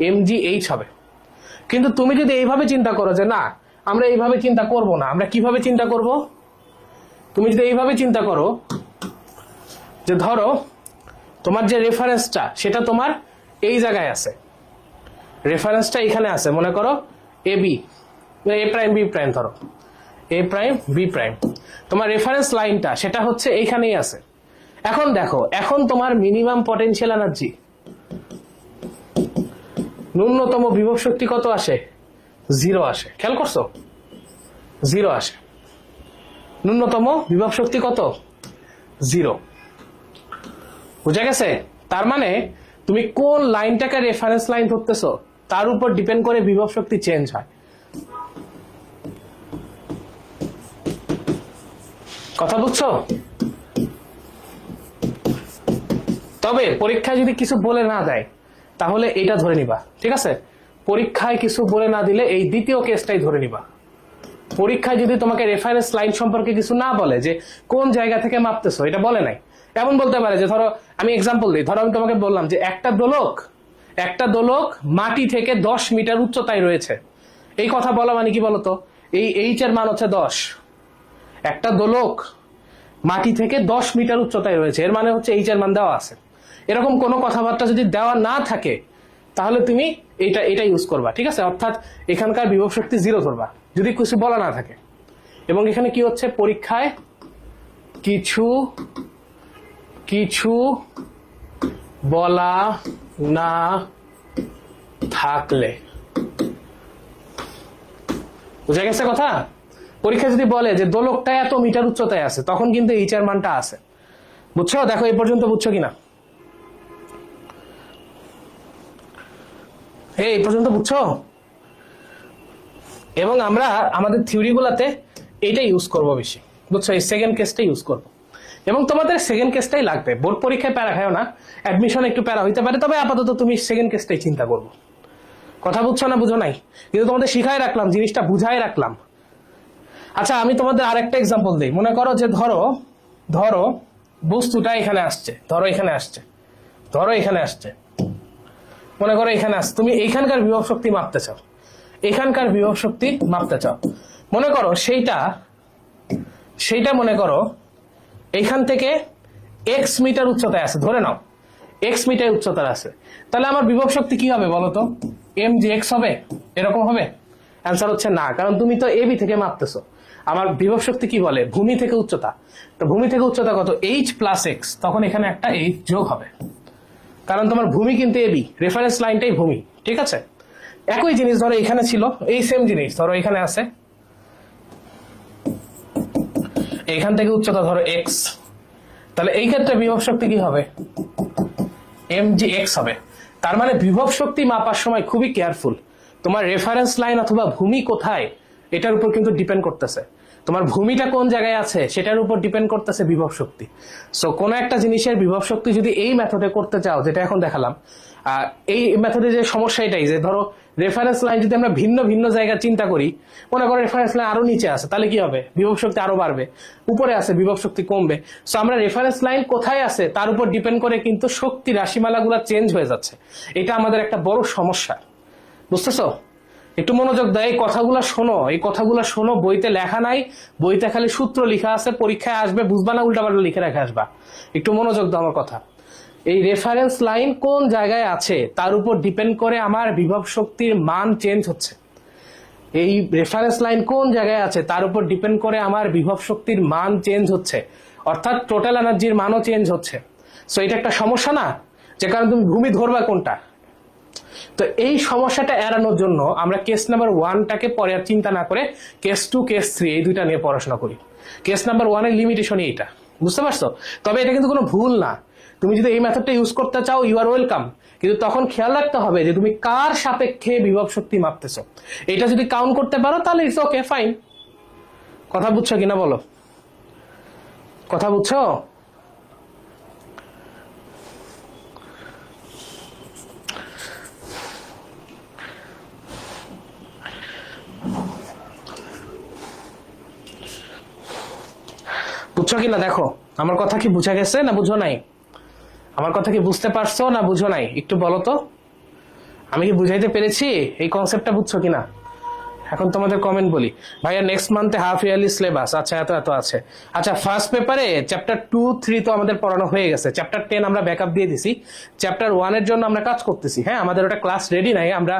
এম জি এইচ হবে। কিন্তু তুমি যদি এইভাবে চিন্তা করো যে না, আমরা এইভাবে চিন্তা করব না, আমরা কিভাবে চিন্তা করব? তুমি যদি এইভাবে চিন্তা করো যে ধরো তোমার যে রেফারেন্সটা সেটা তোমার এই জায়গায় আছে, রেফারেন্সটা এখানে আছে, মনে করো A B, A prime B prime, ধরো এ প্রাইম বি প্রাইম, তোমার রেফারেন্স লাইনটা সেটা হচ্ছে এইখানেই আছে। এখন দেখো, এখন তোমার মিনিমাম পটেনশিয়াল এনার্জি, ন্যূনতম বিভব শক্তি কত আসে? 0 আসে। খেয়াল করছো? 0 আসে। ন্যূনতম বিভব শক্তি কত? 0। বুঝা গেছে? তার মানে তুমি কোন লাইনটাকে রেফারেন্স লাইন ধরতেছো তার উপর ডিপেন্ড করে বিভব শক্তি চেঞ্জ হয়। কথা বুঝছো? তবে পরীক্ষায় যদি কিছু বলে না দেয় তাহলে এটা ধরে নিবা, ঠিক আছে? পরীক্ষায় কিছু বলে না দিলে এই দ্বিতীয় কেসটাই ধরে নিবা। পরীক্ষায় যদি তোমাকে রেফারেন্স লাইন সম্পর্কে কিছু না বলে, যে কোন জায়গা থেকে মাপতেছো, এটা বলে নাই, এমন বলতে পারে যে ধরো আমি এক্সাম্পল দিই, ধরো আমি তোমাকে বললাম যে একটা দোলক মাটি থেকে 10 মিটার উচ্চতায় রয়েছে। এই কথা বলা মানে কি বলতো? এই এইচ এর মান হচ্ছে 10। একটা দোলক মাটি থেকে 10 মিটার উচ্চতায় রয়েছে, এর মানে হচ্ছে এইচ এর মান দেওয়া আছে। এরকম কোনো কথাবার্তা যদি দেওয়া না থাকে তাহলে তুমি এটা ইউজ করবা, ঠিক আছে? অর্থাৎ এখানকার বিভব শক্তি 0 ধরবা যদি কিছু বলা না থাকে। এবং এখানে কি হচ্ছে? পরীক্ষায় কিছু বলা না থাকলে, বুঝা গেছে কথা? পরীক্ষা যদি বলে যে দোলকটা এত মিটার উচ্চতায় আছে, তখন কিন্তু এইচ এর মানটা আছে। বুঝছো? দেখো এই পর্যন্ত বুঝছো কিনা? এই পর্যন্ত বুঝছো? এবং আমরা আমাদের থিওরি গুলাতে এইটা ইউজ করবো বেশি, বুঝছো? এই সেকেন্ড কেসটা ইউজ করবো। এবং তোমাদের সেকেন্ড কেসটাই লাগবে, বোর্ড পরীক্ষায় প্যারা খাও না, অ্যাডমিশন একটু প্যারা হইতে পারে, তবে আপাতত তুমি সেকেন্ড কেসটাই চিন্তা করবো। কথা বুঝছো না বুঝো নাই? কিন্তু তোমাদের শিখাই রাখলাম, জিনিসটা বুঝাই রাখলাম। আচ্ছা আমি তোমাদের আরেকটা এক্সাম্পল দিই। মনে করো যে ধরো বস্তুটা এখানে আসছে, ধরো এখানে আসছে, মনে করো এখানে আসছে, তুমি এইখানকার বিভব শক্তি মাপতে চাও, এখানকার বিভব শক্তি মাপতে চাও। মনে করো সেইটা মনে করো এইখান থেকে এক্স মিটার উচ্চতায় আছে, ধরে নাও এক্স মিটার উচ্চতায় আছে। তাহলে আমার বিভব শক্তি কি হবে বলো তো? এম জি এক্স হবে? এরকম হবে? অ্যান্সার হচ্ছে না, কারণ তুমি তো এবি থেকে মাপতেছো। আমার বিভব শক্তি কি বলে? ভূমি থেকে উচ্চতা। তো ভূমি থেকে উচ্চতা কত? এইচ প্লাস এক্স, তখন এখানে একটা এইচ যোগ হবে, কারণ তোমার ভূমি কিন্তু এবি, রেফারেন্স লাইনটাই ভূমি, ঠিক আছে? একই জিনিস ধরো এখানে ছিল, এই সেম জিনিস ধরো এখানে আছে, এখান থেকে উচ্চতা ধরো এক্স, তাহলে এই ক্ষেত্রে বিভব শক্তি কি হবে? এম জি এক্স হবে। তার মানে বিভব শক্তি মাপার সময় খুবই কেয়ারফুল, তোমার রেফারেন্স লাইন অথবা ভূমি কোথায় এটার উপর কিন্তু ডিপেন্ড করতেছে। তোমার ভূমিটা কোন জায়গায় আছে সেটার উপর ডিপেন্ড করতেছে বিভব শক্তি। সো কোন একটা জিনিসের বিভব শক্তি যদি এই মেথডে করতে চাও, যেটা এখন দেখালাম, এই মেথডে যে সমস্যা এটাই যে ধরো রেফারেন্স লাইন যদি আমরা ভিন্ন ভিন্ন জায়গায় চিন্তা করি, মনে করো রেফারেন্স লাইন আরো নিচে আছে, তাহলে কি হবে? বিভব শক্তি আরো বাড়বে। উপরে আছে, বিভব শক্তি কমবে। সো আমরা রেফারেন্স লাইন কোথায় আছে তার উপর ডিপেন্ড করে কিন্তু শক্তি রাশিমালাগুলো চেঞ্জ হয়ে যাচ্ছে। এটা আমাদের একটা বড় সমস্যা, বুঝতেছো? একটু মনোযোগ দাও, এই কথাগুলো শোনো, এই কথাগুলো শোনো। বইতে লেখা নাই, বইতে খালি সূত্র লেখা আছে, পরীক্ষায় আসবে বুঝবা না, উল্টাপাল্টা লিখে রেখে আসবা। একটু মনোযোগ দাও আমার কথা। এই রেফারেন্স লাইন কোন জায়গায় আছে তার উপর ডিপেন্ড করে আমার বিভব শক্তির মান চেঞ্জ হচ্ছে। এই রেফারেন্স লাইন কোন জায়গায় আছে তার উপর ডিপেন্ড করে আমার বিভব শক্তির মান চেঞ্জ হচ্ছে, অর্থাৎ টোটাল এনার্জির মানও চেঞ্জ হচ্ছে। সো এটা একটা সমস্যা না, যে কারণে তুমি ভূমি ধরবা কোনটা। তো এই সমস্যাটা এড়ানোর জন্য আমরা কেস নাম্বার 1টাকে পরে আর চিন্তা না করে কেস 2, কেস 3 এই দুইটা নিয়ে পড়াশোনা করি। কেস নাম্বার 1 এর লিমিটেশন এইটা, বুঝতে পারছো? তবে এটা কিন্তু কোনো ভুল না। তুমি যদি এই মেথডটা ইউজ করতে চাও, ইউ আর ওয়েলকাম, কিন্তু তখন খেয়াল রাখতে হবে যে তুমি কার সাপেক্ষে বিভব শক্তি মাপতেছো। এটা যদি কাউন্ট করতে পারো তাহলে ইটস ওকে, ফাইন। কথা বুঝছো কিনা বলো? কথা বুঝছো? বুঝছো কিনা দেখো, আমার কথা কি বুঝা গেছে না বুঝো নাই? আমার কথা কি বুঝতে পারছো না বুঝো নাই? একটু বলো তো, আমি কি বুঝাইতে পেরেছি? এই কনসেপ্টটা বুঝছো কিনা? এখন তোমাদের কমেন্ট বলি, ভাইয়া নেক্সট মান্থে হাফ ইয়ারলি সিলেবাস, আচ্ছা এত এত আছে। আচ্ছা, ফার্স্ট পেপারে চ্যাপ্টার 2, 3 তো আমাদের পড়ানো হয়ে গেছে, চ্যাপ্টার 10 আমরা ব্যাকআপ দিয়ে দিছি, চ্যাপ্টার 1 এর জন্য আমরা কাজ করতেছি। হ্যাঁ, আমাদের ওটা ক্লাস রেডি নাই, আমরা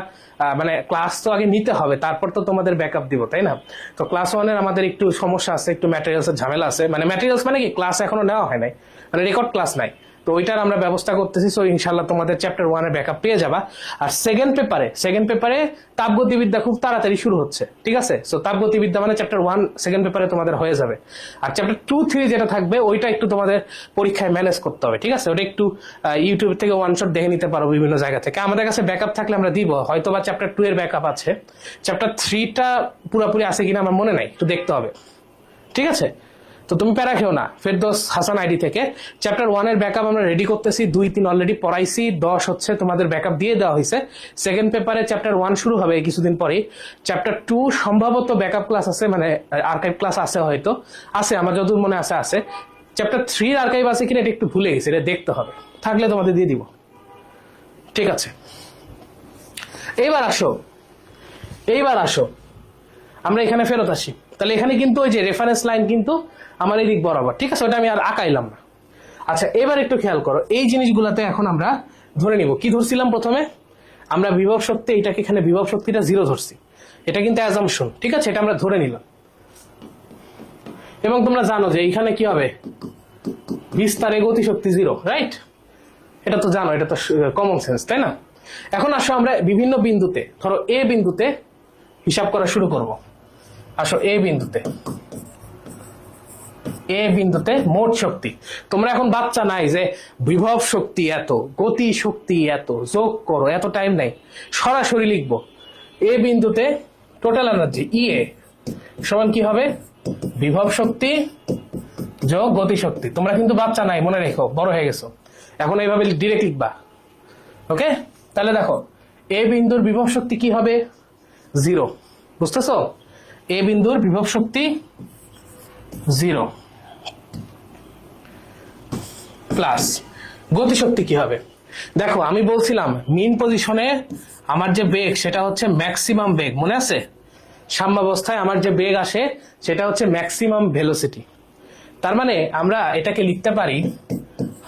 মানে ক্লাস তো আগে নিতে হবে, তারপর তো তোমাদের ব্যাকআপ দিব, তাই না? তো ক্লাস 1 এর আমাদের একটু সমস্যা আছে, একটু ম্যাটেরিয়ালস এর ঝামেলা আছে। মানে ম্যাটেরিয়ালস মানে কি, ক্লাস এখনো নেওয়া হয় নাই, মানে রেকর্ড ক্লাস নাই, তো ওইটার আমরা ব্যবস্থা করতেছি। সো ইনশাল্লাহ তোমাদের চ্যাপ্টার 1 এর ব্যাকআপ পেয়ে যাবা। আর সেকেন্ড পেপারে তাপগতিবিদ্যা খুব তাড়াতাড়ি শুরু হচ্ছে, ঠিক আছে? সো তাপগতিবিদ্যা মানে চ্যাপ্টার 1 সেকেন্ড পেপারে তোমাদের হয়ে যাবে। আর চ্যাপ্টার 2, 3 যেটা থাকবে ওইটা একটু তোমাদের পরীক্ষায় ম্যানেজ করতে হবে, ঠিক আছে? ওটা একটু ইউটিউব থেকে ওয়ান শট দেখে নিতে পারো বিভিন্ন জায়গা থেকে। আমাদের কাছে ব্যাকআপ থাকলে আমরা দিব, হয়তো বা চ্যাপ্টার 2 এর ব্যাকআপ আছে, চ্যাপ্টার 3টা পুরোপুরি আছে কিনা আমার মনে নাই, একটু দেখতে হবে, ঠিক আছে? তো তুমি প্যারা খেও না। ফেরদৌস হাসান আইডি থেকে চ্যাপ্টার 1 এর ব্যাকআপ আমরা রেডি করতেছি, 2, 3 অলরেডি পড়াইছি, 10 হচ্ছে তোমাদের ব্যাকআপ দিয়ে দেওয়া হয়েছে। সেকেন্ড পেপারে চ্যাপ্টার 1 শুরু হবে কিছুদিন পরেই। চ্যাপ্টার 2 সম্ভবত ব্যাকআপ ক্লাস আছে, মানে আর্কাইভ ক্লাস আছে, হয়তো আছে, আমার যতদূর মনে আছে। চ্যাপ্টার 3 আর্কাইভ আছে কিনা এটা একটু ভুলে গেছি, এটা দেখতে হবে, থাকলে তোমাদের দিয়ে দিব, ঠিক আছে? এইবার আসো আমরা এখানে ফেরত আসি। তাহলে এখানে কিন্তু ওই যে রেফারেন্স লাইন কিন্তু আমার এই দিক বরাবর, ঠিক আছে? ওটা আমি আর আঁকাইলাম না। আচ্ছা, এবার একটু খেয়াল করো, এই জিনিসগুলোতে এখন আমরা ধরে নিব। কি ধরছিলাম প্রথমে? আমরা বিভব শক্তি, এটাকে এখানে বিভব শক্তিটা 0 ধরছি, এটা কিন্তু অ্যাজাম্পশন, ঠিক আছে? এটা আমরা ধরে নিলাম। এবং তোমরা জানো যে এইখানে কি হবে, বিস্তারে গতিশক্তি 0, রাইট? এটা তো জানো, এটা তো কমন সেন্স, তাই না? এখন আসো আমরা বিভিন্ন বিন্দুতে, ধরো এ বিন্দুতে হিসাব করা শুরু করব। আসো এ বিন্দুতে মোট শক্তি। তোমরা এখন বাচ্চা নাই যে বিভব শক্তি এত, গতি শক্তি এত, যোগ করো, এত টাইম নাই, সরাসরি লিখবো। এ বিন্দুতে টোটাল এনার্জি ইএ সমান কি হবে, বিভব শক্তি যোগ গতি শক্তি। তোমরা কিন্তু বাচ্চা নাই, মনে রেখো, বড় হয়ে গেছো, এখন এইভাবে ডিরেক্ট লিখবা, ওকে? তাহলে দেখো এ বিন্দুর বিভব শক্তি কি হবে, 0, বুঝতেছো? এ বিন্দুর বিভব শক্তি 0 প্লাস গতিশক্তি কি হবে? দেখো আমি বলছিলাম মিন পজিশনে আমার যে বেগ সেটা হচ্ছে ম্যাক্সিমাম বেগ, মনে আছে? সাম্যাবস্থায় আমার যে বেগ আসে সেটা হচ্ছে ম্যাক্সিমাম ভেলোসিটি। তার মানে আমরা এটাকে লিখতে পারি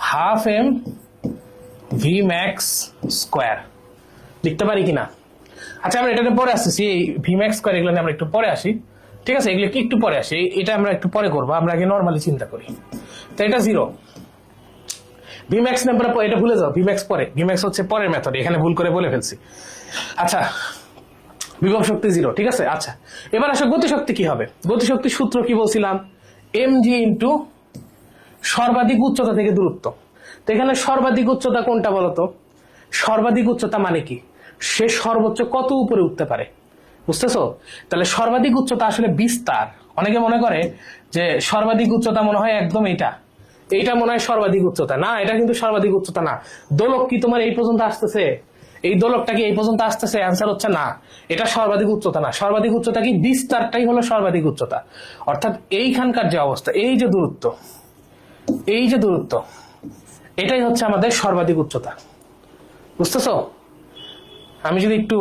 half M v max square, লিখতে পারি কিনা? আচ্ছা, আমরা এটাতে পরে আসতেছি, এই ভি ম্যাক্স স্কোয়ার এগুলো আমরা একটু পরে আসি, ঠিক আছে? এগুলো কি একটু পরে আসি, এটা আমরা একটু পরে করবো, আমরা আগে নর্মালি চিন্তা করি। তো এটা 0, ভিম্যাক্স নাম্বার, এটা ভুলে যাও, ভিম্যাক্স পরে, ভিম্যাক্স হচ্ছে পরের মেথড, এখানে ভুল করে বলে ফেলছি। আচ্ছা, বিভব শক্তি 0, ঠিক আছে? আচ্ছা, এবার আসো গতিশক্তি কি হবে। গতিশক্তির সূত্র কি বলছিলাম, mg ইন্টু সর্বাধিক উচ্চতা থেকে দূরত্ব। তো এখানে সর্বাধিক উচ্চতা কোনটা বলতো? সর্বাধিক উচ্চতা মানে কি, সে সর্বোচ্চ কত উপরে উঠতে পারে, বুঝতেছো? তাহলে সর্বাধিক উচ্চতা আসলে বিস্তার, অনেকে মনে করে যে সর্বাধিক উচ্চতা মনে হয় একদম এইটা মনে হয় সর্বাধিক উচ্চতা। না, এটা কিন্তু সর্বাধিক উচ্চতা না। দোলক কি তোমার এই পর্যন্ত আসতেছে? এই দোলকটা কি এই পর্যন্ত আসতেছে? অ্যান্সার হচ্ছে না, এটা সর্বাধিক উচ্চতা না। সর্বাধিক উচ্চতা কি? বিস্তারটাই হলো সর্বাধিক উচ্চতা। অর্থাৎ এইখানকার যে অবস্থা, এই যে দূরত্ব, এটাই হচ্ছে আমাদের সর্বাধিক উচ্চতা। বুঝতেছো? আমি যদি একটু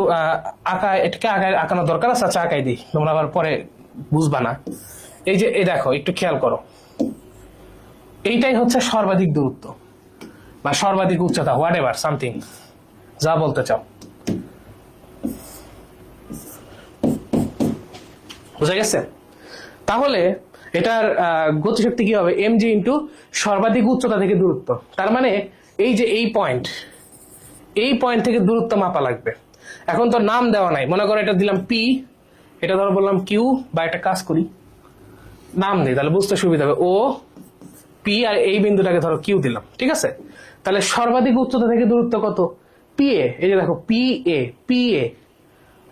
এটাকে আঁকানো দরকার আছে, আচ্ছা আঁকাই দিই, তোমরা আবার পরে বুঝবা না। এই দেখো, একটু খেয়াল করো, এইটাই হচ্ছে সর্বাধিক দূরত্ব বা সর্বাধিক উচ্চতা, হোয়াট এভার সামথিং, যা বলতে চাও। বুঝা গেছে? তাহলে এটার গতিশক্তি কি হবে? mg ইন্টু সর্বাধিক উচ্চতা থেকে দূরত্ব। তার মানে এই যে এই পয়েন্ট থেকে দূরত্ব মাপা লাগবে। এখন তো নাম দেওয়া নাই, মনে করো এটা দিলাম পি, এটা ধরো বললাম কিউ, বা একটা কাজ করি নাম দিই, তাহলে বুঝতে সুবিধা হবে। ও পি, আর এই বিন্দুটাকে ধরো কিউ দিলাম, ঠিক আছে? তাহলে সর্বাধিক উচ্চতা থেকে দূরত্ব কত? P A. এই যে দেখো পি এ,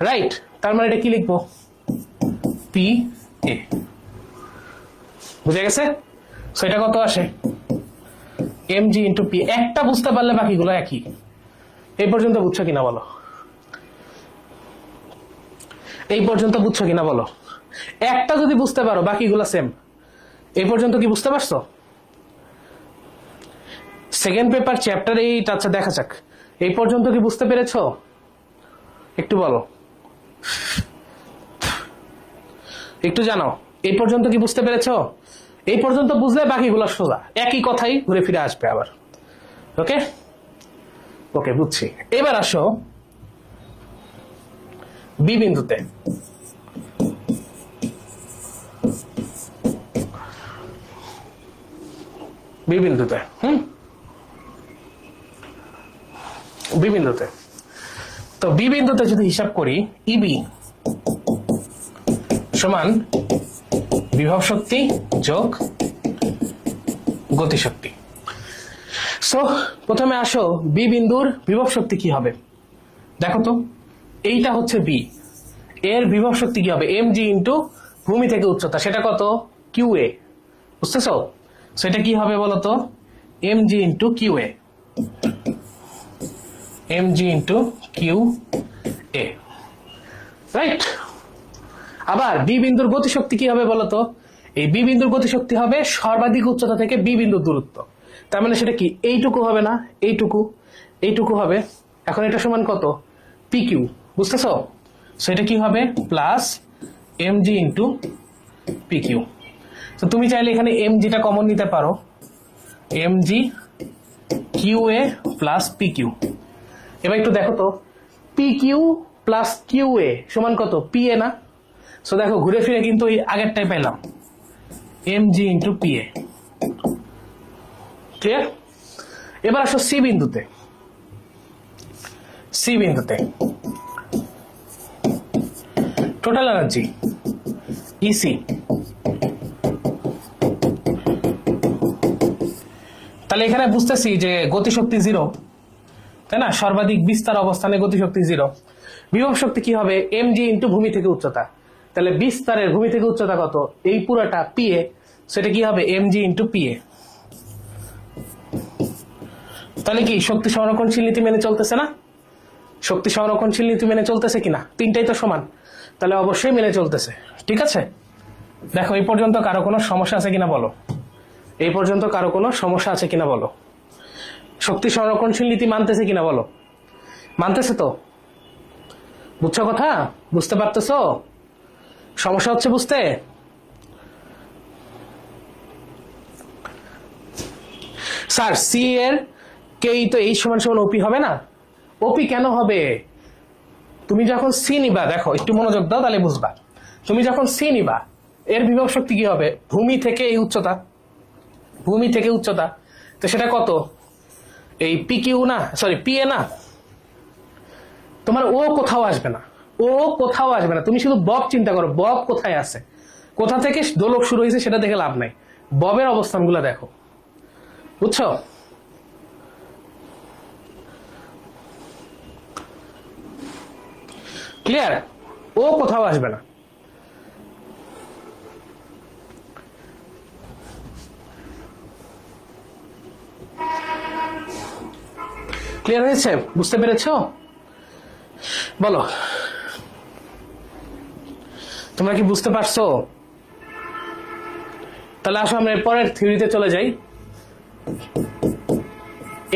রাইট? তার মানে এটা কি লিখবো? P A. বুঝে গেছে? সেটা কত আসে? mg into P. একটা বুঝতে পারলে বাকিগুলো একই। এই পর্যন্ত বুঝছো কিনা বলো? একটা যদি বুঝতে পারো, বাকিগুলো সেম। এই পর্যন্ত কি বুঝতে পারছো? সেকেন্ড পেপার চ্যাপ্টার 8, আচ্ছা দেখা যাক, এই পর্যন্ত কি বুঝতে পেরেছো? একটু বলো, একটু জানাও, এই পর্যন্ত কি বুঝতে পেরেছো? এই পর্যন্ত বুঝলে বাকিগুলো সোজা, একই কথাই ঘুরে ফিরে আসবে আবার। ওকে ওকে, বুঝছি। এবার আসো বি বিন্দুতে। বি বিন্দুতে তো বি বিন্দুতে যদি হিসাব করি, ইবি সমান বিভব শক্তি যোগ গতিশক্তি। সো প্রথমে আসো বি বিন্দুর বিভব শক্তি কি হবে দেখো তো। এইটা হচ্ছে বি, এর বিভব শক্তি কি হবে? mg ইন্টু ভূমি থেকে উচ্চতা, সেটা কত? কিউ এ। বুঝতেছো? সেটা কি হবে বলতো? mg ইন্টু কিউ এ, mg ইন্টু কিউ এ, রাইট? আবার বি বিন্দুর গতিশক্তি কি হবে বলতো? এই বি বিন্দুর গতিশক্তি হবে সর্বাধিক উচ্চতা থেকে বি বিন্দুর দূরত্ব। তার মানে সেটা কি? এইটুকু হবে না, এইটুকু হবে। এখন এটা সমান কত? P q. বুঝতেছো? সেটা কি হবে? Plus mg into p q. তো তুমি চাইলে এখানে mgটা কমন নিতে পারো, mg q a plus p q. এবার একটু দেখো তো, p q plus q a সমান কত? পি এ না? সো দেখো ঘুরে ফিরে কিন্তু ওই আগেরটাই পেলাম, mg into P A. Clear? এবার আসো সি বিন্দুতে। টোটাল এনার্জি ইসি, তাহলে এখানে বুঝতেছি যে গতিশক্তি 0, তাই না? সর্বাধিক বিস্তার অবস্থানে গতিশক্তি 0। বিভব শক্তি কি হবে? mg ইন্টু ভূমি থেকে উচ্চতা। তাহলে বিস্তারের ভূমি থেকে উচ্চতা কত? এই পুরোটা পি এ, সেটা কি হবে? mg into P A. তাহলে কি শক্তি সংরক্ষণশীল নীতি মেনে চলতেছে না? শক্তি সংরক্ষণশীল নীতি মেনে চলতেছে কিনা? তিনটাই তো সমান, তাহলে অবশ্যই মেনে চলতেছে। ঠিক আছে, দেখো এই পর্যন্ত কারো কোনো সমস্যা আছে কিনা বলো? এই পর্যন্ত কারো কোনো সমস্যা আছে কিনা বলো? শক্তি সংরক্ষণশীল নীতি মানতেছে কিনা বলো? মানতেছে তো? বুঝছো কথা? বুঝতে পারতেছো? সমস্যা হচ্ছে বুঝতে? স্যার সি এর কেই তো এই সমান সমান ওপি হবে না? ওপি কেন হবে? তুমি যখন সি নিবা, দেখো একটু মনোযোগ দাও তাহলে বুঝবা। তুমি যখন সি নিবা, এর বিভব শক্তি কি হবে? ভূমি থেকে এই উচ্চতা, তো সেটা কত? এই পি কিউ না, সরি পি এ না? তোমার ও কোথাও আসবে না, তুমি শুধু বব চিন্তা করো, বব কোথায় আছে, কোথা থেকে দোলক শুরু হয়েছে সেটা দেখে লাভ নাই, ববের অবস্থানগুলো দেখো। বুঝছো? ক্লিয়ার? ও কোথাও আসবে না। ক্লিয়ার হয়েছে? বুঝতে পেরেছো? বলো, তোমরা কি বুঝতে পারছো? তাহলে আসো আমরা পরের থিওরিতে চলে যাই।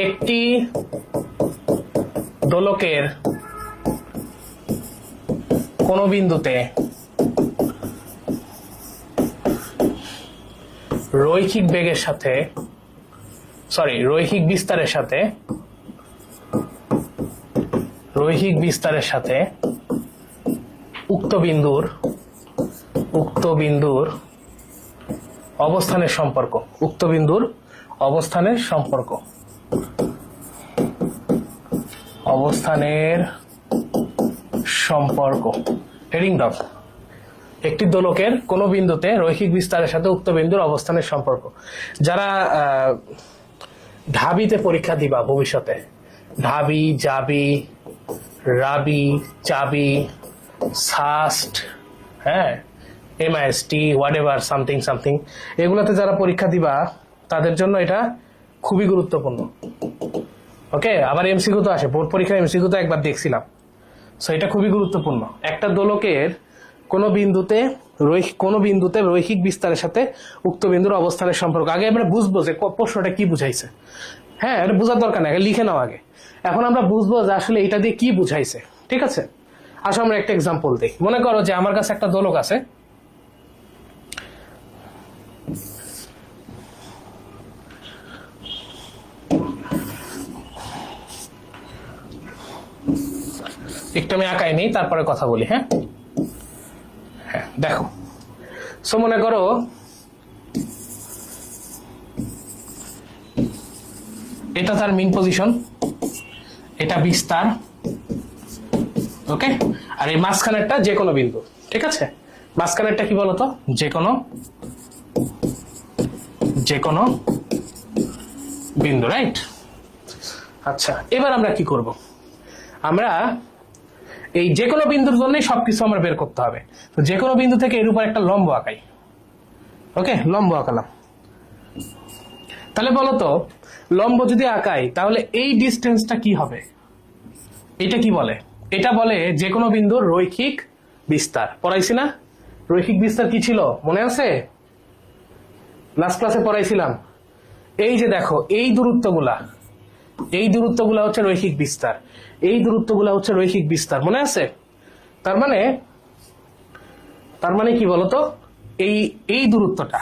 একটি দোলকের কোন বিন্দুতে রৈখিক বেগের সাথে রৈখিক বিস্তারের সাথে উক্ত বিন্দুর অবস্থানের সম্পর্ক হেডিং দাও। একটি দোলকের কোন বিন্দুতে রৈখিক বিস্তারের সাথে উক্ত বিন্দুর অবস্থানের সম্পর্ক। যারা ঢাবিতে পরীক্ষা দিবা ভবিষ্যতে, ঢাবি, জাবি, রাবি, চাবি, সাস্ট, হ্যাঁ, MIST, হোয়াটএভার, সামথিং, এগুলোতে যারা পরীক্ষা দিবা তাদের জন্য এটা খুবই গুরুত্বপূর্ণ। ওকে, আবার এমসিকিউ তো আসে, বোর্ড পরীক্ষার এমসিকিউ তো একবার দেখছিলাম। সো এটা খুবই গুরুত্বপূর্ণ। একটা দোলকের কোন বিন্দুতে রৈখিক বিস্তারের সাথে উক্ত বিন্দুর অবস্থানের সম্পর্ক। আগে আমরা বুঝবো যে প্রশ্নটা কি বুঝাইছে। হ্যাঁ, এটা বোঝার দরকার নেই, লিখে নাও আগে। এখন আমরা বুঝবো যে আসলে এটা দিয়ে কি বুঝাইছে। ঠিক আছে, আসো আমরা একটা এক্সাম্পল দিই। মনে করো যে আমার কাছে একটা দোলক আছে, একটু আমি আঁকাই নেই, তারপরে কথা বলি। হ্যাঁ, দেখো, সো মনে করো এটা তার মিন পজিশন, এটা বিস্তার, ওকে, আর এই মাঝখানেরটা যে কোনো বিন্দু। ঠিক আছে, মাঝখানেরটা কি বলতো? যে কোনো বিন্দু, রাইট? আচ্ছা, এবার আমরা কি করব? আমরা এই যে কোনো বিন্দুর জন্যই সবকিছু আমরা বের করতে হবে। তো যে কোনো বিন্দু থেকে এর উপর একটা লম্ব আঁকাই। ওকে, লম্ব আঁকালাম। তাহলে বলো তো, লম্ব যদি আঁকাই তাহলে এই ডিস্টেন্সটা কি হবে? এটা কি বলে? এটা বলে যে কোনো বিন্দুর রৈখিক বিস্তার। পড়াইছি না? রৈখিক বিস্তার কি ছিল মনে আছে? লাস্ট ক্লাসে পড়াইছিলাম। এই যে দেখো, এই দূরত্বগুলা হচ্ছে রৈখিক বিস্তার, এই দূরত্বগুলা হচ্ছে রৈখিক বিস্তার, মনে আছে? তার মানে কি বলতো, এই দূরত্বটা,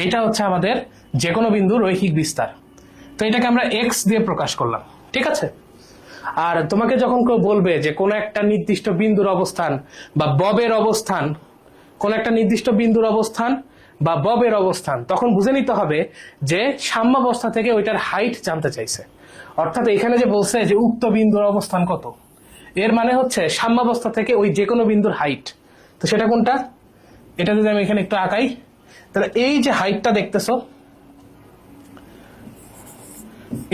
এটা হচ্ছে আমাদের যে কোনো বিন্দুর রৈখিক বিস্তার। তো এটাকে আমরা এক্স দিয়ে প্রকাশ করলাম। ঠিক আছে, আর তোমাকে যখন কেউ বলবে যে কোন একটা নির্দিষ্ট বিন্দুর অবস্থান বা ববের অবস্থান, তখন বুঝে নিতে হবে যে সাম্যাবস্থা থেকে ওইটার হাইট জানতে চাইছে। অর্থাৎ এখানে যে বলছে যে উক্ত বিন্দুর অবস্থান কত, এর মানে হচ্ছে সাম্যাবস্থা থেকে ওই যে কোনো বিন্দুর হাইট। তো সেটা কোনটা? এটা যদি আমি এখানে একটু আঁকাই, তাহলে এই যে হাইটটা দেখতেছো,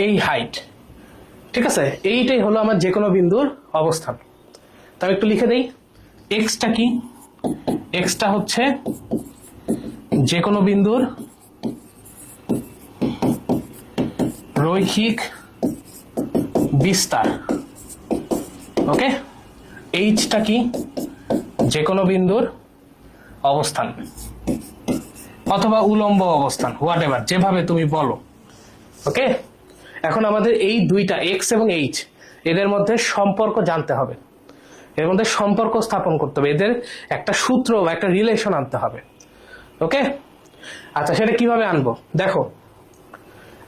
এই হাইট, ঠিক আছে, এইটাই হলো আমার যে কোনো বিন্দুর অবস্থান। তাহলে একটু লিখে দেই, এক্সটা কি? এক্সটা হচ্ছে যে কোনো বিন্দুর রৈখিক বিস্তার। ওকে, এইচটা কি? যে কোনো বিন্দুর অবস্থান অথবা উলম্ব অবস্থান, হোয়াটএভার, যেভাবে তুমি বলো। ওকে, এখন আমাদের এই দুইটা এক্স এবং এইচ, এদের মধ্যে সম্পর্ক জানতে হবে, এর মধ্যে সম্পর্ক স্থাপন করতে হবে, এদের একটা সূত্র বা একটা রিলেশন আনতে হবে। ওকে, আচ্ছা, সেটা কিভাবে আনবো? দেখো,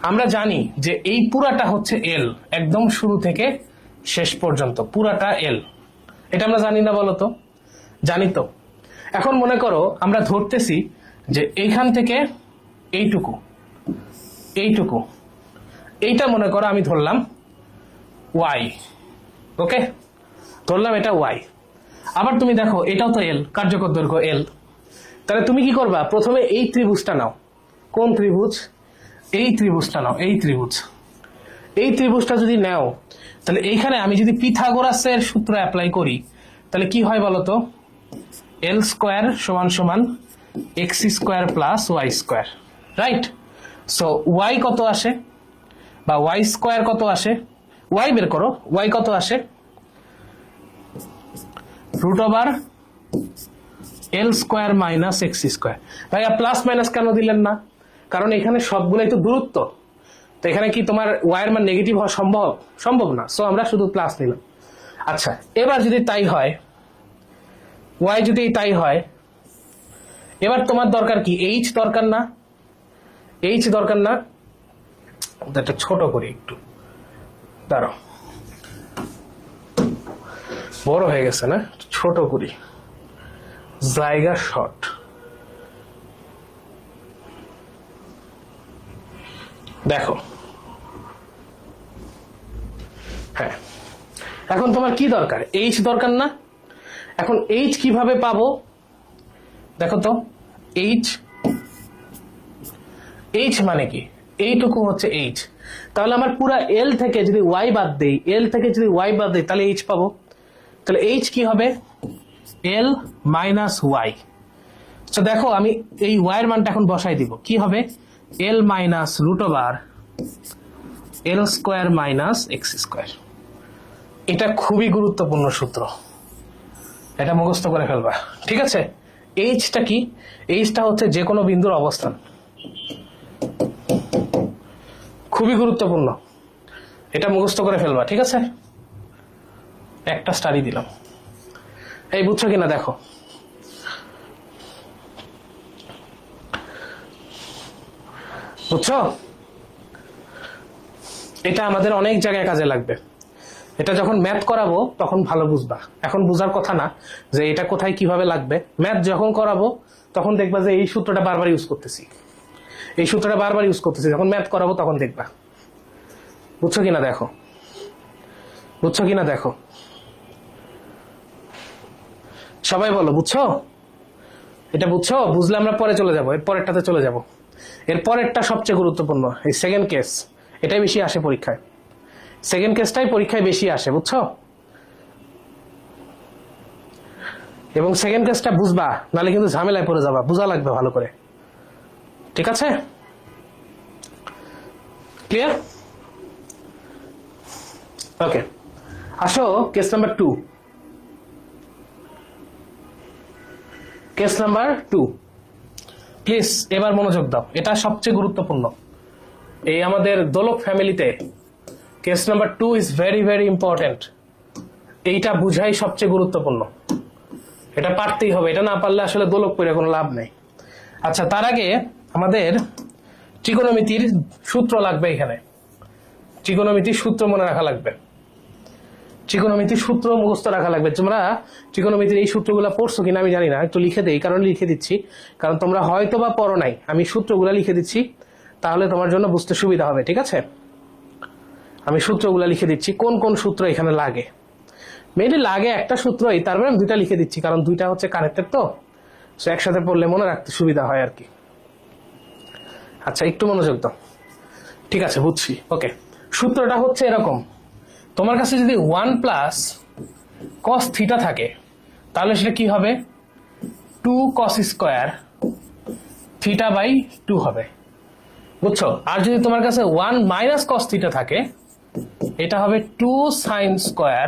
আমরা জানি যে এই পুরাটা হচ্ছে এল, একদম শুরু থেকে শেষ পর্যন্ত পুরাটা এল। এটা আমরা জানি না বলতো? জানি তো। এখন মনে করো আমরা ধরতেছি যে এইখান থেকে এইটুকু, এইটা মনে করো আমি ধরলাম ওয়াই। ওকে, ধরলাম এটা ওয়াই। আবার তুমি দেখো, এটাও তো এল, কার্যকর দৈর্ঘ্য এল। তাহলে তুমি কি করবা? প্রথমে এই ত্রিভুজটা নাও। কোন ত্রিভুজ? এই ত্রিভুজটা নাও। এই ত্রিভুজটা যদি নাও, তাহলে এইখানে আমি যদি পিথাগোরাসের সূত্র অ্যাপ্লাই করি, তাহলে কি হয় বলতো? এল স্কোয়ার সমান সমান x square plus y square, right? So y কত আসে বা ওয়াই স্কোয়ার কত আসে? ওয়াই বের করো, ওয়াই কত আসে, রুট ওভার এল স্কোয়ার মাইনাস এক্স স্কোয়ার। ভাইয়া প্লাস মাইনাস কেন দিলেন না? কারণ এখানে সবগুলোই তো দূরত্ব, তো এখানে কি তোমার ওয়াইয়ের মান নেগেটিভ হওয়া সম্ভব? সম্ভব না, সো আমরা শুধু প্লাস নিলাম। আচ্ছা, এবার যদি তাই হয়, ওয়াই যদি তাই হয়, এবার তোমার দরকার কি? এইচ দরকার না? এইচ দরকার না? এটা ছোট করি একটু, দাঁড়াও, বড় হয়ে গেছে না, ছোট করি, জায়গা শর্ট। দেখো, হ্যাঁ, এখন তোমার কি দরকার? এইচ দরকার না? এখন এইচ কিভাবে পাবো দেখো তো। এইচ, এইচ মানে কি? এইটুকু হচ্ছে এইচ। তাহলে আমার পুরা এল থেকে যদি ওয়াই বাদ দেই, এল থেকে যদি ওয়াই বাদ দেই, তাহলে এইচ পাবো। তাহলে এইচ কি হবে? L minus Y. তো দেখো, আমি এই ওয়াই এর মানটা এখন বসাই দিব। কি হবে? এল মাইনাস রুট ওভার এল স্কোয়ার মাইনাস এক্স স্কোয়ার। এটা খুবই গুরুত্বপূর্ণ সূত্র, এটা মুখস্থ করে ফেলবা, ঠিক আছে? এইচটা কি? এইচটা হচ্ছে যে কোনো বিন্দুর অবস্থান, খুবই গুরুত্বপূর্ণ, এটা মুখস্থ করে ফেলবা, ঠিক আছে? একটা স্টাডি দিলাম, এই বুঝছো কিনা দেখো। বুঝছো? এটা আমাদের অনেক জায়গায় কাজে লাগবে। এটা যখন ম্যাথ করাবো তখন ভালো বুঝবা, এখন বুঝার কথা না যে এটা কোথায় কিভাবে লাগবে। ম্যাথ যখন করাবো তখন দেখবা যে এই সূত্রটা বারবার ইউজ করতেছি, এই সূত্রটা বারবার ইউজ করতেছি। যখন ম্যাথ করাবো তখন দেখবা। বুঝছো কিনা দেখো, বুঝছো কিনা দেখো, সবাই বলো বুঝছো? এটা বুঝছো? বুঝলে আমরা পরে চলে যাবো, এর পরেরটাতে চলে যাব। এর পরেরটা সবচেয়ে গুরুত্বপূর্ণ, এই সেকেন্ড কেস, এটাই বেশি আসে পরীক্ষায়। সেকেন্ড কেসটাই পরীক্ষায় বেশি আসে, বুঝছো? এবং সেকেন্ড কেসটা বুঝবা, নাহলে কিন্তু ঝামেলায় পড়ে যাবা, বুঝা লাগবে ভালো করে, ঠিক আছে? ক্লিয়ার? ওকে, আসো case number 2। Case number 2, please এবার মনোযোগ দাও, এটা সবচেয়ে গুরুত্বপূর্ণ। এই আমাদের দোলক ফ্যামিলিতে case number 2 is very very important. এইটা বুঝাই সবচেয়ে গুরুত্বপূর্ণ, এটা পারতেই হবে, এটা না পারলে আসলে দোলক পড়ে কোনো লাভ নেই। আচ্ছা, তার আগে আমাদের ত্রিকোণমিতির সূত্র লাগবে। এখানে ত্রিকোণমিতির সূত্র মনে রাখা লাগবে, ত্রিকোণমিতির সূত্র মুখস্থ রাখা লাগবে। তোমরা ত্রিকোণমিতির এই সূত্রগুলো পড়ছো কিনা আমি জানি না, একটু লিখে দেই, কারণ লিখে দিচ্ছি, কারণ তোমরা হয়তো বা পড়ো নাই, আমি সূত্রগুলো লিখে দিচ্ছি, তাহলে তোমার জন্য বুঝতে সুবিধা হবে, ঠিক আছে? আমি সূত্রগুলো লিখে দিচ্ছি, কোন কোন সূত্র এখানে লাগে। মেনলি লাগে একটা সূত্রই, তারপরে আমি দুইটা লিখে দিচ্ছি, কারণ দুইটা হচ্ছে কানেক্টেড, তো একসাথে পড়লে মনে রাখতে সুবিধা হয় আর কি। আচ্ছা, একটু মনোযোগ দাও, ঠিক আছে? বুঝছি, ওকে। সূত্রটা হচ্ছে এরকম, তোমার কাছে যদি 1 প্লাস কস থিটা থাকে, তাহলে সেটা কি হবে? 2 কস স্কোয়ার থিটা বাই 2 হবে, বুঝছো? আর যদি তোমার কাছে 1 মাইনাস কস থিটা থাকে, এটা হবে 2 সাইন স্কোয়ার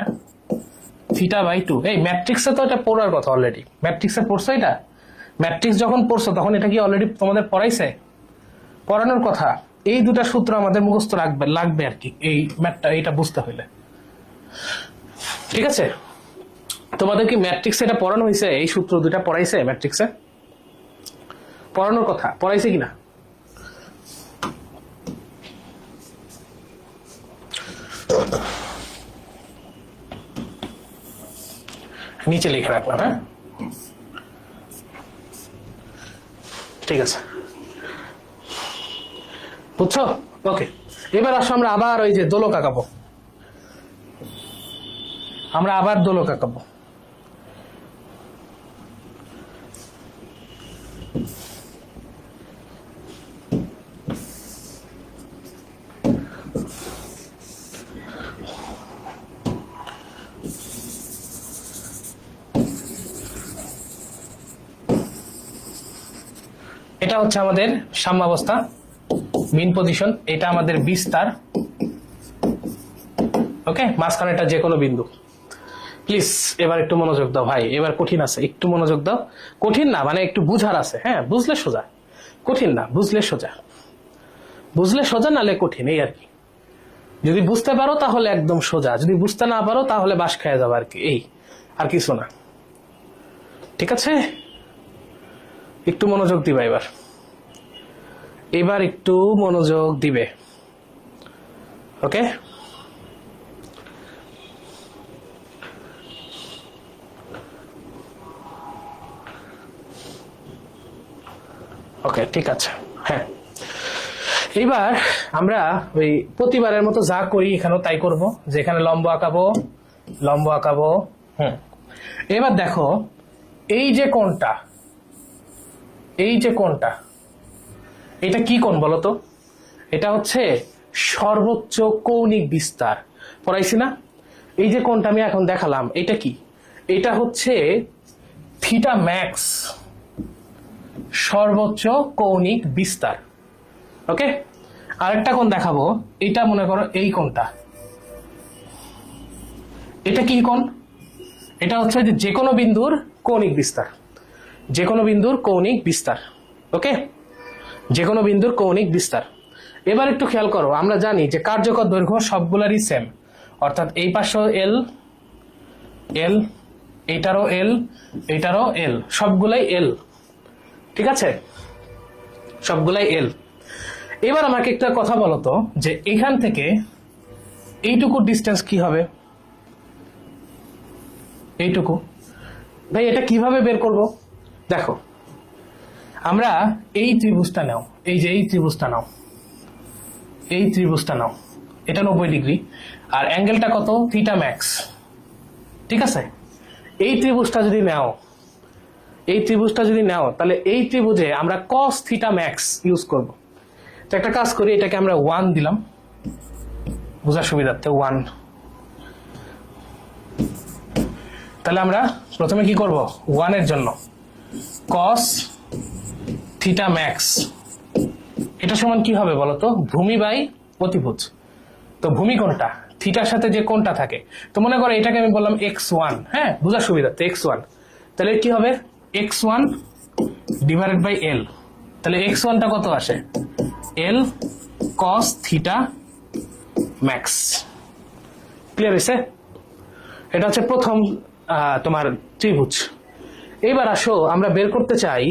থিটা বাই 2। এই ম্যাট্রিক্সে তো এটা পড়ার কথা, অলরেডি ম্যাট্রিক্সে পড়ছো। এটা ম্যাট্রিক্স যখন পড়ছো তখন এটা কি অলরেডি তোমাদের পড়াইছে? পড়ানোর কথা। এই দুটা সূত্র আমাদের মুখস্থ লাগবে আর কি, এই ম্যাথটা, এইটা বুঝতে হইলে, ঠিক আছে? তোমাদের কি ম্যাট্রিক্সে এটা পড়ানো হয়েছে? এই সূত্র দুটা পড়াইছে ম্যাট্রিক্সে? পড়ানোর কথা, পড়াইছে কিনা? নিচে লিখে রাখলাম, হ্যাঁ, ঠিক আছে, বুঝছো? ওকে, এবার আসো আমরা আবার ওই যে দোলক আঁকাবো, আমরা আবার দোলক আঁকাবো। এটা হচ্ছে আমাদের সাম্যাবস্থা, মিন পজিশন, এটা আমাদের বিস্তার, ওকে, মাঝখানেটা যে কোনো বিন্দু। প্লিজ এবার একটু মনোযোগ দাও ভাই, এবার কঠিন আছে, একটু মনোযোগ দাও। কঠিন না মানে একটু বুঝার আছে, হ্যাঁ বুঝলে সোজা, কঠিন না, বুঝলে সোজা, বুঝলে সোজা নালে কঠিন, এই আর কি। যদি বুঝতে পারো তাহলে একদম সোজা, যদি বুঝতে না পারো তাহলে বাস খেয়ে যাবে আর কি, এই আর কিছু না। ঠিক আছে, একটু মনোযোগ দিবা এবার, এবার একটু মনোযোগ দিবে। ওকে, ওকে ঠিক আছে। হ্যাঁ, এবার আমরা ওই প্রতিবারের মতো যা করি এখানেও তাই করব, যেখানে লম্ব আঁকাবো, লম্ব আঁকাবো। এবার দেখো এই যে কোণটা, এই যে কোণটা, এটা কি কোণ বলতো? এটা হচ্ছে সর্বোচ্চ কৌণিক বিস্তার, পড়াইছি না? এই যে কোণটা আমি এখন দেখালাম, এটা কি? এটা হচ্ছে থিটা ম্যাক্স, সর্বোচ্চ কৌণিক বিস্তার। ওকে, আরেকটা কোণ দেখাবো, এটা মনে করো এই কোণটা, এটা কি কোণ? এটা হচ্ছে যে কোনো বিন্দুর কৌণিক বিস্তার, যে কোনো বিন্দুর কৌণিক বিস্তার। ওকে, যে কোনো বিন্দুর কৌণিক বিস্তার। এবার একটু খেয়াল করো, আমরা জানি যে কার্যকর দৈর্ঘ্য সবগুলারই সেম, অর্থাৎ এই পাশেও এল, এল, এইটারও এল, এইটারও এল, সবগুলাই এল। ঠিক আছে, সবগুলাই এল। এবার আমাকে একটা কথা বলো তো, যে এখান থেকে এইটুকু ডিস্টেন্স কি হবে? এইটুকু ভাই, এটা কিভাবে বের করব? দেখো, আমরা এই ত্রিভুজটা নাও, এই যে এই ত্রিভুজটা নাও, এই ত্রিভুজটা নাও, এটা 90 ডিগ্রি, আর অ্যাঙ্গেলটা কত? Theta max. ঠিক আছে, এই ত্রিভুজটা যদি নাও, এই ত্রিভুজটা যদি নাও, তাহলে এই ত্রিভুজে আমরা cos থিটা ম্যাক্স ইউজ করব। তো একটা কাজ করি, এটাকে আমরা 1 দিলাম বোঝার সুবিধার্থে, 1। তাহলে আমরা প্রথমে কি করব? 1 এর জন্য cos থিটা ম্যাক্স, এটা সমান কি হবে বলতো? ভূমি বাই অতিভুজ। তো ভূমি কোণটা, থিটার সাথে যে কোণটা থাকে, তো মনে করো এটাকে আমি বললাম x1, হ্যাঁ বোঝার সুবিধার্থে x1। তাহলে কি হবে? x1 divided by l। তাহলে x1 টা কত আসে? l cos theta max. Clear হয়েছে? এটা হচ্ছে প্রথম তোমার ত্রিভুজ। এবার আসো আমরা বের করতে চাই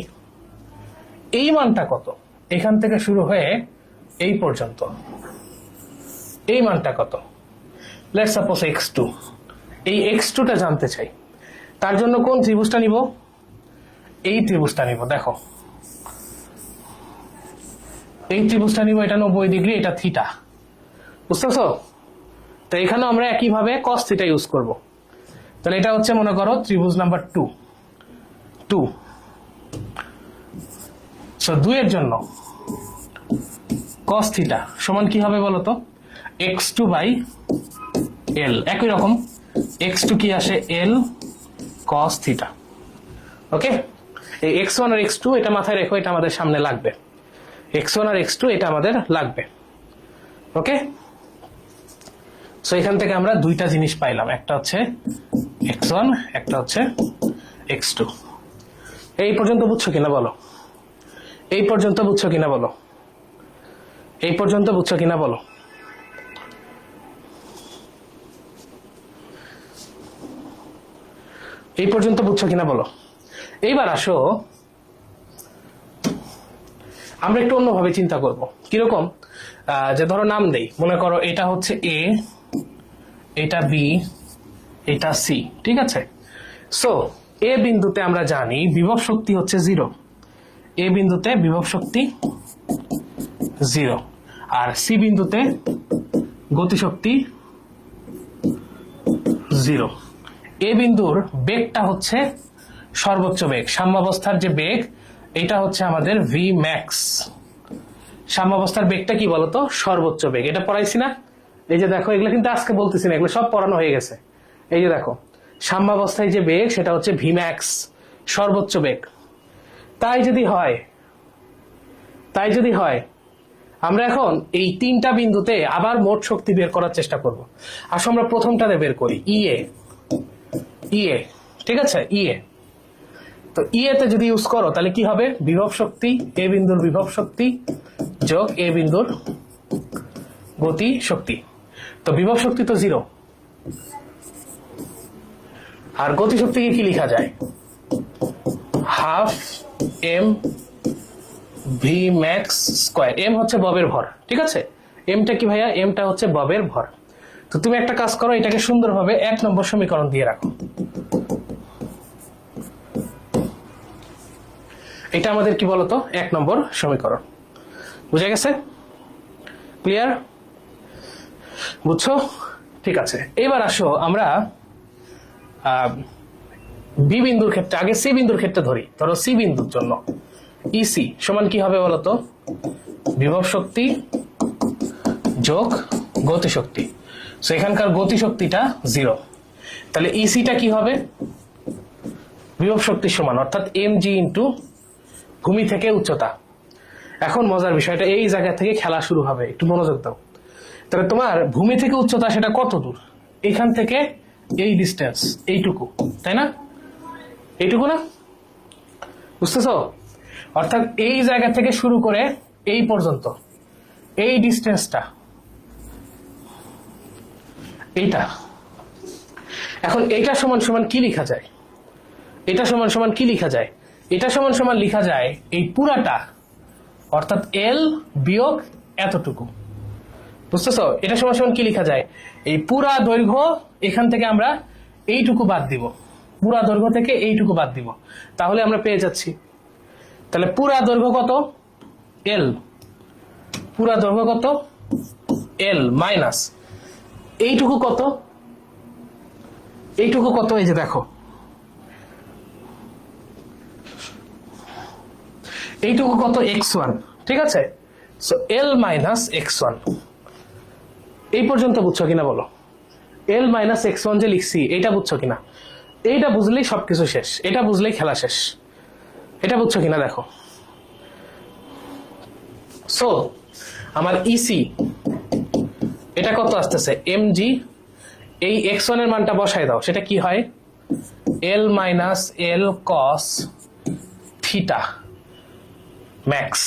এই মানটা কত, এখান থেকে শুরু হয়ে এই পর্যন্ত, এই মানটা কত? Let's suppose x2। এই x2 টা জানতে চাই, তার জন্য কোন ত্রিভুজটা নিব? এই ত্রিভুজটা নিব। দেখো এই ত্রিভুজটা নিব, এটা 90 ডিগ্রি, এটা থিটা, বুঝতেছো? তো এখানে আমরা একইভাবে cos থিটা ইউজ করব। তাহলে এটা হচ্ছে মনে করো ত্রিভুজ নাম্বার 2। 2 সো 2 এর জন্য cos থিটা সমান কি হবে বলো তো? x2 by l। একই রকম x2 কি আসে? l cos theta. ওকে, এই x1 আর x2 এটা মাথায় রেখো, এটা আমাদের সামনে লাগবে। x1 আর x2 এটা আমাদের লাগবে। ওকে, সো এখান থেকে আমরা দুইটা জিনিস পাইলাম, একটা হচ্ছে x1, একটা হচ্ছে x2। এই পর্যন্ত বুঝছো কিনা বলো? এই পর্যন্ত বুঝছো কিনা বলো? এই পর্যন্ত বুঝছো কিনা বলো? এই পর্যন্ত বুঝছো কিনা বলো? এইবার আসো আমরা একটু অন্যভাবে চিন্তা করব। কিরকম? যে ধরো নাম দেই, মনে করো এটা হচ্ছে এ, এটা বি, এটা সি। ঠিক আছে, সো এ বিন্দুতে আমরা জানি বিভব শক্তি হচ্ছে 0। এ বিন্দুতে বিভব শক্তি 0, আর সি বিন্দুতে গতিশক্তি 0। এ বিন্দুর বেগটা হচ্ছে সর্বোচ্চ বেগ, সাম্যাবস্থার যে বেগ, এটা হচ্ছে আমাদের ভি ম্যাক্স। সাম্যাবস্থার বেগটা কি বলতো? সর্বোচ্চ বেগ। এটা পড়াইছি না? এই যে দেখো, এগুলো কিন্তু আজকে বলতেছি না, এগুলো সব পড়ানো হয়ে গেছে। এই যে দেখো, সাম্যাবস্থায় যে বেগ সেটা হচ্ছে ভি ম্যাক্স, সর্বোচ্চ বেগ। তাই যদি হয় আমরা এখন এই তিনটা বিন্দুতে আবার মোট শক্তি বের করার চেষ্টা করব। আসো আমরা প্রথমটাতে বের করি, ইএ। ঠিক আছে, ইএ। তো ইএ তে যদি ইউজ করো তাহলে কি হবে? বিভব শক্তি, এ বিন্দুর বিভব শক্তি যোগ এ বিন্দুর গতি শক্তি। তো বিভব শক্তি তো 0, আর গতি শক্তিকে কি লেখা যায়? Half M v max square. M হচ্ছে ববের ভর, ঠিক আছে? এমটা কি ভাইয়া? এমটা হচ্ছে ববের ভর। তো তুমি একটা কাজ করো, এটাকে সুন্দরভাবে 1 নম্বর সমীকরণ দিয়ে রাখো। এটা আমাদের কি বলতো? 1 নম্বর সমীকরণ। বুঝা গেছে? ক্লিয়ার? বুঝছো? ঠিক আছে, এবার আসো আমরা বি বিন্দুর ক্ষেত্রে, আগে সি বিন্দুর ক্ষেত্রে ধরি। ধরো সি বিন্দুর জন্য ইসি সমান কি হবে বলতো? বিভব শক্তি যোগ গতি শক্তি। সো এখানকার গতি শক্তিটা 0, তাহলে ইসিটা কি হবে? বিভব শক্তির সমান, অর্থাৎ mg ইন্টু ভূমি থেকে উচ্চতা। এখন মজার বিষয়টা, এই জায়গা থেকে খেলা শুরু হবে, একটু মনোযোগ দাও। তাহলে তোমার ভূমি থেকে উচ্চতা সেটা কত দূর? এখান থেকে এই ডিস্টেন্স, এইটুকু, তাই না? এইটুকু না? বুঝতেছো? অর্থাৎ এই জায়গা থেকে শুরু করে এই পর্যন্ত এই ডিস্টেন্সটা এইটা। এখন এইটা সমান সমান কি লেখা যায়? এটা সমান সমান কি লেখা যায়? এটা সমান সমান লেখা যায় এই পুরাটা, অর্থাৎ এল বিয়োগ এতটুকু। বুঝতেছো? এটা সমান সমান কি লেখা যায়? এই পুরা দৈর্ঘ্য, এখান থেকে আমরা এইটুকু বাদ দিব, পুরা দৈর্ঘ্য থেকে এইটুকু বাদ দিব, তাহলে আমরা পেয়ে যাচ্ছি। তাহলে পুরা দৈর্ঘ্য কত? এল। পুরা দৈর্ঘ্য কত? এল মাইনাস এইটুকু কত? এইটুকু কত? এই যে দেখো, এইটুকু কত? x1, ঠিক আছে? So L minus x1। এই পর্যন্ত বুঝছো কিনা বলো? এল মাইনাস x1 যে লিখছি, এইটা বুঝছো কিনা? এইটা বুঝলেই সবকিছু শেষ, এটা বুঝলেই খেলা শেষ। এটা বুঝছো কিনা দেখো। সো আমার ইসি এটা কত আসতেছে? mg। এই x1 এর মানটা বসাই দাও, সেটা কি হয়? এল মাইনাস এল কস থিটা ম্যাক্স।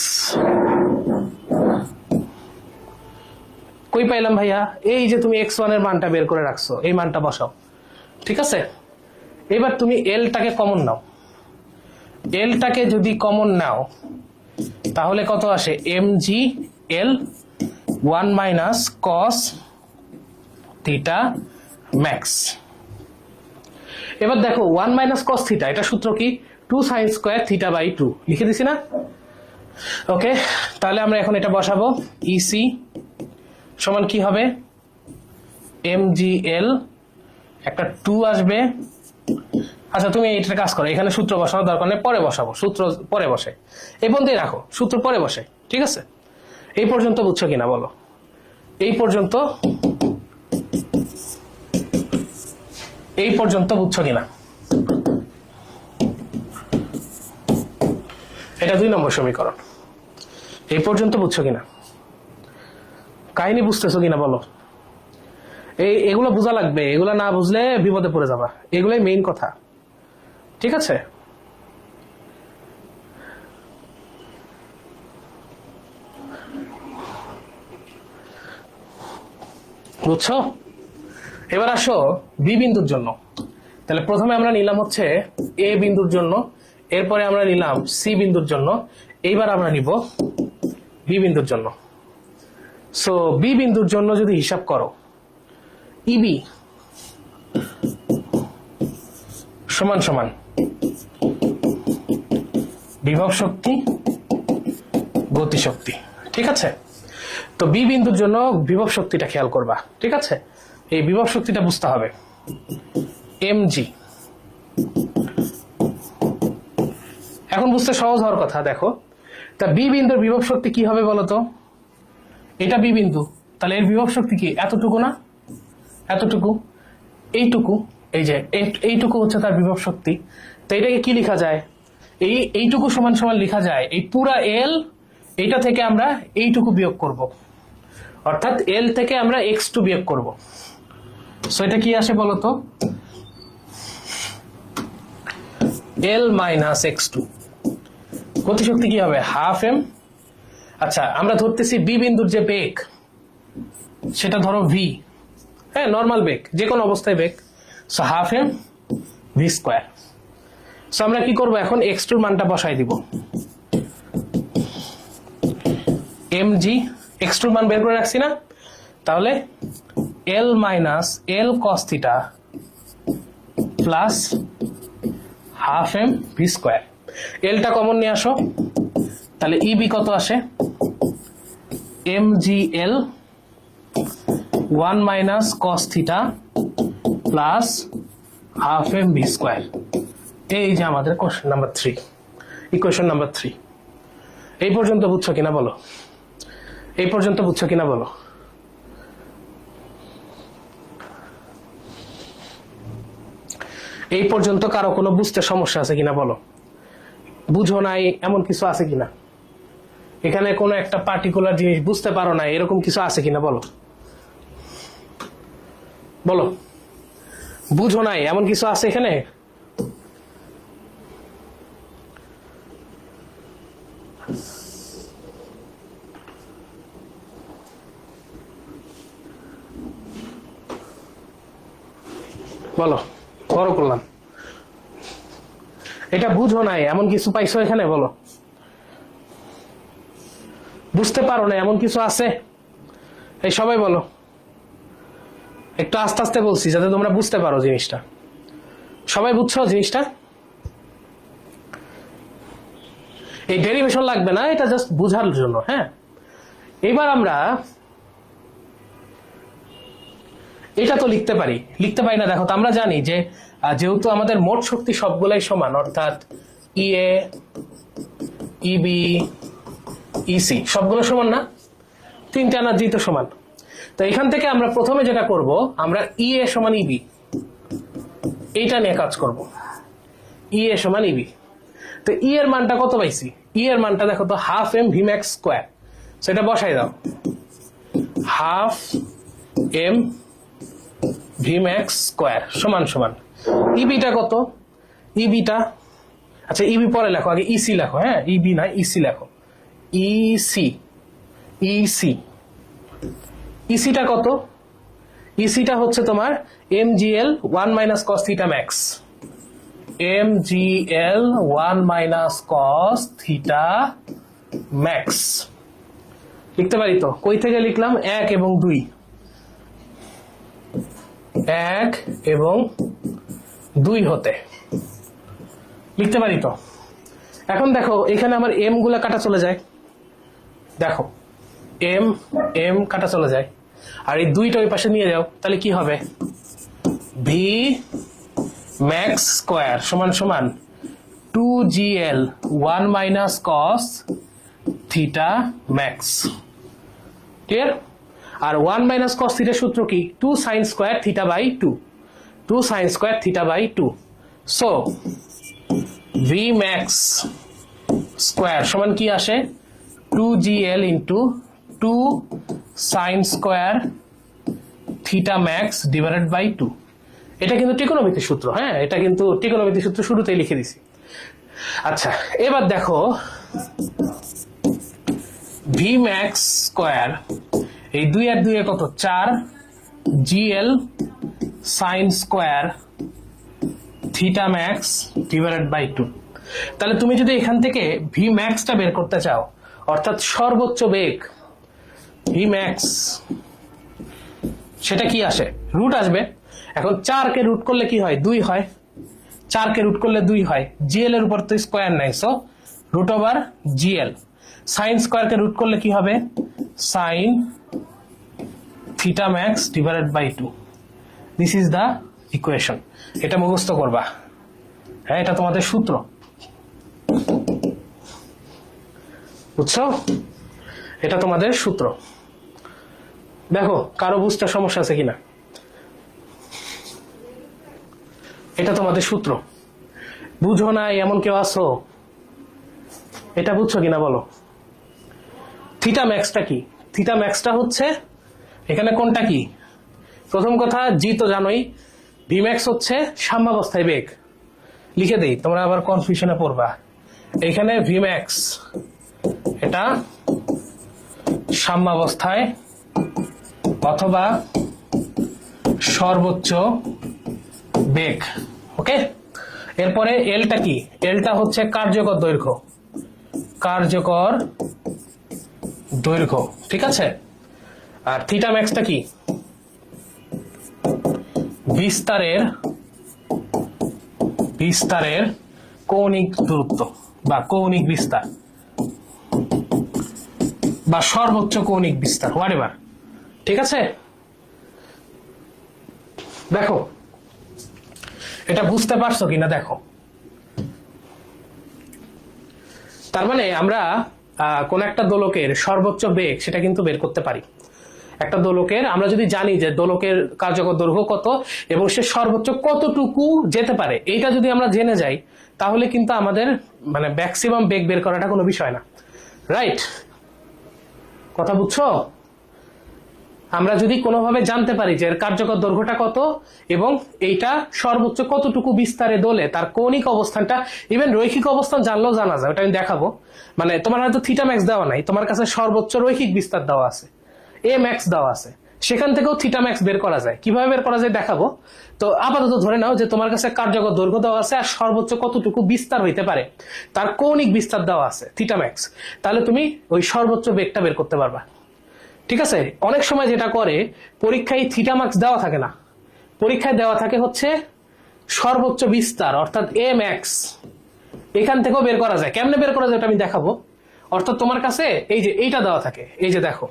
কই পাইলাম ভাইয়া? এই যে তুমি x1 এর মানটা বের করে রাখছো, এই মানটা বসাও, ঠিক আছে? এবার তুমি এলটাকে কমন নাও। এলটাকে যদি কমন নাও তাহলে কত আসে? mg এল 1 মাইনাস কস থিটা ম্যাক্স। এবার দেখো 1 মাইনাস কস থিটা, এটা সূত্র কি? 2 সাইন স্কয়ার থিটা বাই 2 লিখে দিছি না? ওকে, তাহলে আমরা এখন এটা বসাবো। ইসি সমান কি হবে? mgl, একটা 2 আসবে। আচ্ছা তুমি এটা কাজ করো, এখানে সূত্র বসানোর দরকার নেই, পরে বসাবো। সূত্র পরে বসে, এই পর্যন্তই রাখো, সূত্র পরে বসে, ঠিক আছে? এই পর্যন্ত বুঝছো কিনা বলো? এই পর্যন্ত, এই পর্যন্ত বুঝছো কিনা? এটা 2 নম্বর সমীকরণ। এই পর্যন্ত বুঝছো কিনা? কাহিনী বুঝতেছো কিনা বলো? এগুলো বোঝা লাগবে, এগুলা না বুঝলে বিপদে পড়ে যাবা। এগুলাই মেইন কথা, ঠিক আছে? বুঝছো? এবার আসো বি বিন্দুর জন্য। তাহলে প্রথমে আমরা নিলাম হচ্ছে এ বিন্দুর জন্য, এরপরে আমরা নিলাম সি বিন্দুর জন্য, এইবার আমরা নিব বি বিন্দুর জন্য। সো বি বিন্দুর জন্য যদি হিসাব করো, ইবি সমান সমান বিভব শক্তি গতি শক্তি, ঠিক আছে? তো বি বিন্দুর জন্য বিভব শক্তিটা খেয়াল করবা, ঠিক আছে? এই বিভব শক্তিটা বুঝতে হবে। mg, এখন বুঝতে সহজ হওয়ার কথা। দেখো, তা বি বিন্দুর বিভব শক্তি কি হবে বলতো? এটা বি বিন্দু, তাহলে এর বিভব শক্তি কি? এতটুকু না? এতটুকু, এইটুকু, এই যে এইটুকু হচ্ছে তার বিভব শক্তি। তো এটাকে কি লেখা যায়? এইটুকু সমান সমান লেখা যায় এই পুরা এল এইটা থেকে আমরা এইটুকু বিয়োগ করব, অর্থাৎ এল থেকে আমরা x2 বিয়োগ করব। সো এটা কি আসে বলতো, L মাইনাস x2। গতিশক্তি কি হবে, হাফ এম। আচ্ছা আমরা ধরতেছি বি বিন্দুর যে বেগ সেটা ধরো ভি, হ্যাঁ নর্মাল বেগ, যে কোনো অবস্থায় বেগ। So half M V square. So আমরা কি করব এখন, x2 এর মানটা বসাই দিব, এম জি, x2 এর মান বের করে রাখছি না, তাহলে L minus L cos theta plus half M V square. এলটা কমন নিয়ে আসো, তাহলে ইবি কত আসে, M G L 1 minus cos theta plus half M V square. এই যে আমাদের কোশ্চেন নাম্বার 3, ইকুয়েশন নাম্বার 3। এই পর্যন্ত বুঝছো কিনা বলো, এই পর্যন্ত বুঝছো কিনা বলো। এই পর্যন্ত কারো কোনো বুঝতে সমস্যা আছে কিনা বলো, বুঝো নাই এমন কিছু আছে কিনা, এখানে কোনো একটা পার্টিকুলার জিনিস বুঝতে পারো না এরকম কিছু আছে কিনা বলো, বলো বুঝো নাই এমন কিছু আছে এখানে। বলো, বড় করলাম, এটা বুঝো নাই এমন কিছু পাইছো এখানে, বলো বুঝতে পারো না এমন কিছু আছে, এই সবাই বলো, একটু আস্তে আস্তে বলছি যাতে তোমরা বুঝতে পারো জিনিসটা। সবাই বুঝছো জিনিসটা, এই ডেরিভেশন লাগবে না, এটা জাস্ট বুঝার জন্য। হ্যাঁ এবার আমরা এটা তো লিখতে পারি, লিখতে পারি না দেখো তো, আমরা জানি যে যেহেতু আমাদের মোট শক্তি সবগুলাই সমান, অর্থাৎ ইএ ইবি ইসি সবগুলো সমান না, তিনটা এনার্জি তো সমান। তো এখান থেকে আমরা প্রথমে যেটা করব, আমরা ইএ সমান ইবি এইটা নিয়ে কাজ করব, ইএ সমান ইবি। তো ই এর মানটা কত পাইছি, ই এর মানটা দেখো তো half M v max square, সেটা বসাই দাও, half M v max square সমান সমান ইবিটা কত, ইবিটা আচ্ছা ইবি পরে লেখো, আগে ইসি লেখো, হ্যাঁ ইবি না ইসি লেখো, ইসি ইসি ইসিটা কত, ইসিটা হচ্ছে তোমার M G L 1 minus cos theta max, M G L 1 minus cos theta max. লিখতে পারি তো, কই থেকে লিখলাম, 1 এবং 2, 1 এবং 2 হতে লিখতে পারি তো। এখন দেখো এখানে আমার এম গুলা কাটা চলে যায়, দেখো এম এম কাটা চলে যায়, আর এই 2টা ওই পাশে নিয়ে যাও, তাহলে কি হবে, ভি ম্যাক্স স্কোয়ার সমান সমান 2gl 1 minus cos theta max. Clear? আর 1 মাইনাস কস থিটার সূত্র কি, 2 sine square theta by 2, 2 sine square theta by 2। So V max square সমান কি আসে, 2gl into 2 sine square theta max divided by 2। এটা কিন্তু ত্রিকোণমিতির সূত্র, হ্যাঁ এটা কিন্তু ত্রিকোণমিতির সূত্র শুরুতেই লিখে দিছি। আচ্ছা এবার দেখো ভি ম্যাক্স স্কোয়ার, এই 2 আর 2 এ কত, 4 gl sine square theta max divided by 2। তাহলে তুমি যদি এখান থেকে ভি ম্যাক্সটা বের করতে চাও, অর্থাৎ সর্বোচ্চ বেগ ভি ম্যাক্স, সেটা কি আসে, রুট আসবে। এখন 4 কে রুট করলে কি হয়, 2 হয়, 4 কে রুট করলে 2 হয়, জিএল এর উপর তো স্কোয়ার নাই, so root over GL. Sine square কে রুট করলে কি হবে, sine theta max divided by 2। This is the equation. এটা মুখস্থ করবা, হ্যাঁ এটা তোমাদের সূত্র, বুঝছো, এটা তোমাদের সূত্র। দেখো কারো বুঝতে সমস্যা আছে কিনা, এটা তোমাদের সূত্র, বুঝো না এমন কেউ আছো, এটা বুঝছো কিনা বলো। থিটা ম্যাক্সটা কি? থিটা ম্যাক্সটা হচ্ছে এখানে কোনটা কি? প্রথম কথা জি তো জানোই, ভি ম্যাক্স হচ্ছে সাম্যাবস্থায় বেগ। লিখে দেই, তোমরা আবার কনফিউশনে পড়বা। এখানে ভি ম্যাক্স এটা সাম্যাবস্থায় অথবা সর্বোচ্চ বেগ। ওকে, এরপরে এলটা কি? এলটা হচ্ছে কার্যকর দৈর্ঘ্য, কার্যকর দৈর্ঘ্য, ঠিক আছে। আর থিটা ম্যাক্সটা কি? বিস্তারের কৌণিক দূরত্ব বা কৌণিক বিস্তার বা সর্বোচ্চ কৌণিক বিস্তার, হোয়াটএভার, ঠিক আছে। দেখো এটা বুঝতে পারছো কিনা দেখো। তার মানে আমরা কোন একটা দোলকের সর্বোচ্চ বেগ সেটা কিন্তু বের করতে পারি। একটা দোলকের আমরা যদি জানি যে দোলকের কার্যকর দৈর্ঘ্য কত এবং সে সর্বোচ্চ কতটুকু যেতে পারে, এইটা যদি আমরা জেনে যাই তাহলে কিন্তু আমাদের মানে ম্যাক্সিমাম বেগ বের করাটা কোনো বিষয় না, রাইট? কথা বুঝছো? আমরা যদি কোনোভাবে জানতে পারি যে এর কার্যকর দৈর্ঘ্যটা কত এবং এইটা সর্বোচ্চ কতটুকু বিস্তারে দোলে, তার কৌণিক অবস্থানটা, ইভেন রৈখিক অবস্থান জানলেও জানা যায়, ওটা আমি দেখাবো। মানে তোমার হয়তো থিটা ম্যাক্স দেওয়া নাই, তোমার কাছে সর্বোচ্চ রৈখিক বিস্তার দেওয়া আছে, এ ম্যাক্স দেওয়া আছে, সেখান থেকেও থিটা ম্যাক্স বের করা যায়। কিভাবে বের করা যায় দেখাবো। তো আপাতত ধরে নাও যে তোমার কাছে কার্যকর দৈর্ঘ্য দেওয়া আছে আর সর্বোচ্চ কতটুকু বিস্তার হইতে পারে তার কৌণিক বিস্তার দেওয়া আছে থিটা ম্যাক্স, তাহলে তুমি ওই সর্বোচ্চ বেগটা বের করতে পারবা, ঠিক আছে। অনেক সময় যেটা করে পরীক্ষায় থিটা ম্যাক্স দেওয়া থাকে না, পরীক্ষায় দেওয়া থাকে হচ্ছে সর্বোচ্চ বিস্তার অর্থাৎ এ ম্যাক্স। এখান থেকেও বের করা যায়। কেমনে বের করা যায় ওটা আমি দেখাবো। অর্থাৎ তোমার কাছে এই যে এইটা দেওয়া থাকে, এই যে দেখো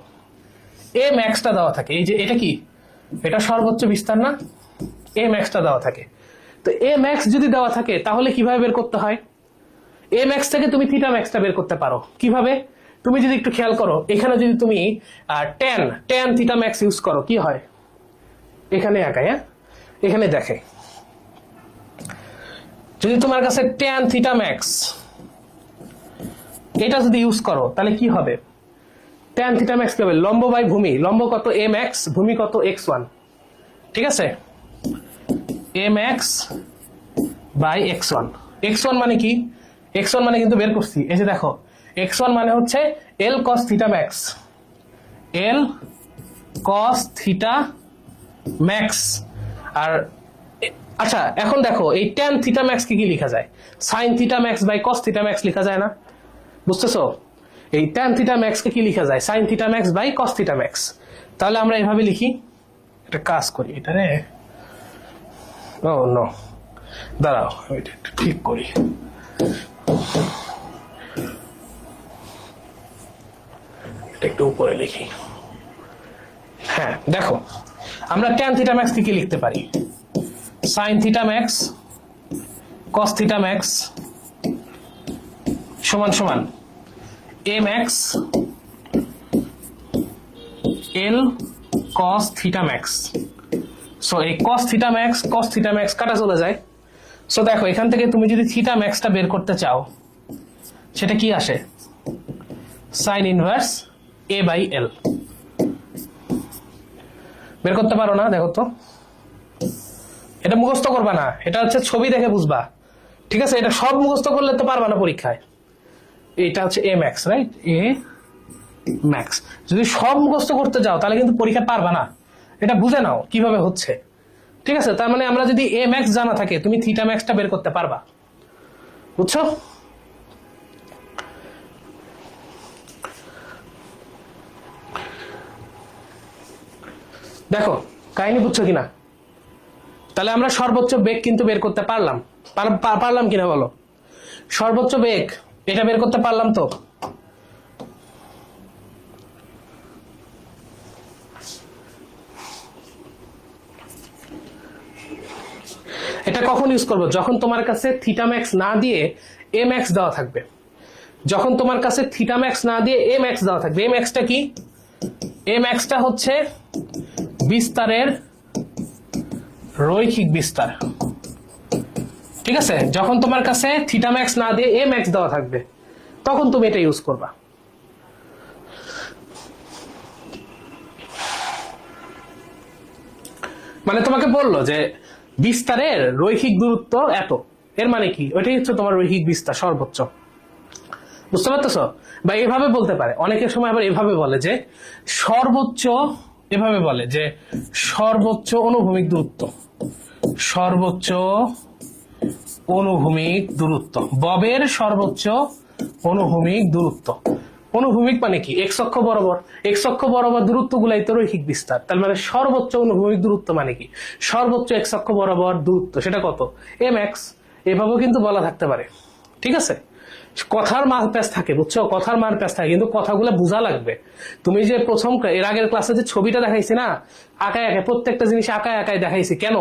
এ ম্যাক্সটা দেওয়া থাকে, এই যে এটা কি, এটা সর্বোচ্চ বিস্তার না, এ ম্যাক্সটা দেওয়া থাকে। তো এ ম্যাক্স যদি দেওয়া থাকে তাহলে কিভাবে বের করতে হয়? এ ম্যাক্স থেকে তুমি থিটা ম্যাক্সটা বের করতে পারো কিভাবে? তুমি যদি একটু খেয়াল করো, এখানে যদি তুমি ট্যান থিটা ম্যাক্স ইউজ করো কি হয়? এখানে একাই, হ্যাঁ এখানে দেখে, যদি তোমার কাছে ট্যান থিটা ম্যাক্স এটা যদি ইউজ করো তাহলে কি হবে? ট্যান থিটা ম্যাক্স কি হবে? লম্ব বাই ভূমি, লম্ব কত এ ম্যাক্স, ভূমি কত x1, ঠিক আছে। এ ম্যাক্স বাই x1, x1 মানে কি? x1 মানে কিন্তু বের করছি, এই যে দেখো x1 মানে হচ্ছে l cos theta max, l cos theta max. আর আচ্ছা এখন দেখো এই ট্যান থিটা ম্যাক্স কি লেখা যায়? Sine theta max by cos theta max লেখা যায় না? বুঝতেছো? এই ট্যান থিটা ম্যাক্স কে কি লেখা যায়? Sine theta max by cos theta max. তাহলে আমরা এভাবে লিখি, একটা কাজ করি, এটা রে ও নো দাঁড়াও এটা একটু ঠিক করি। একটু উপরে লিখি। হ্যাঁ দেখো আমরা ট্যান থিটা ম্যাক্স কি লিখতে পারি? Sign theta max cos theta max সমান সমান এ ম্যাক্স এল cos থিটা ম্যাক্স। সো এই cos থিটা ম্যাক্স কাটা চলে যায়। সো দেখো এখান থেকে তুমি যদি থিটা ম্যাক্সটা বের করতে চাও সেটা কি আসে? Sine inverse a by l. বের করতে পারো না? দেখো তো, এটা মুখস্থ করবা না, এটা হচ্ছে ছবি দেখে বুঝবা, ঠিক আছে। এটা সব মুখস্থ করলে তো পারবা না পরীক্ষায়। এটা হচ্ছে এ ম্যাক্স, রাইট? এ ম্যাক্স যদি সব মুখস্থ করতে যাও তাহলে কিন্তু পরীক্ষা পারবা না। এটা বুঝে নাও কিভাবে হচ্ছে, ঠিক আছে। তার মানে আমরা যদি এ ম্যাক্স জানা থাকে তুমি থিটা ম্যাক্সটা বের করতে পারবা, বুঝছো? দেখো কাহিনী বুঝছো কিনা? তাহলে আমরা সর্বোচ্চ বেগ কিন্তু বের করতে পারলাম কিনা বলো? সর্বোচ্চ বেগ এটা বের করতে পারলাম তো? এটা কখন ইউজ করবো? যখন তোমার কাছে থিটা ম্যাক্স না দিয়ে এ ম্যাক্স দেওয়া থাকবে। যখন তোমার কাছে থিটা ম্যাক্স না দিয়ে এ ম্যাক্স দেওয়া থাকবে। এ ম্যাক্সটা কি? এ ম্যাক্সটা হচ্ছে বিস্তারের রৈখিক বিস্তার, ঠিক আছে। যখন তোমার কাছে থিটা ম্যাক্স না দিয়ে এ ম্যাক্স দেওয়া থাকবে তখন তুমি এটা ইউজ করবা। মানে তোমাকে বললো যে বিস্তারের রৈখিক দূরত্ব এত, এর মানে কি, ওইটাই হচ্ছে তোমার রৈখিক বিস্তার সর্বোচ্চ। বুঝতে পারতেছো? বা এভাবে বলতে পারে, অনেকের সময় আবার এভাবে বলে যে সর্বোচ্চ, এভাবে বলে যে সর্বোচ্চ অনুভূমিক দূরত্ব, সর্বোচ্চ অনুভূমিক দূরত্ব, ববের সর্বোচ্চ অনুভূমিক দূরত্ব। অনুভূমিক মানে কি? এক্স অক্ষ বরাবর, এক্স অক্ষ বরাবর দূরত্ব গুলাই তো রৈখিক বিস্তার। তার মানে সর্বোচ্চ অনুভূমিক দূরত্ব মানে কি? সর্বোচ্চ এক্স অক্ষ বরাবর দূরত্ব, সেটা কত? M x. এভাবেও কিন্তু বলা থাকতে পারে, ঠিক আছে? কথার মার প্যাচ থাকে, বুঝছো? কথার মার প্যাচ থাকে, কিন্তু কথাগুলো বোঝা লাগবে। তুমি যে প্রথম এর আগের ক্লাসে যে ছবিটা দেখাইছি না, আঁকায় আঁকায় প্রত্যেকটা জিনিস আঁকায় আঁকায় দেখাইছি, কেন?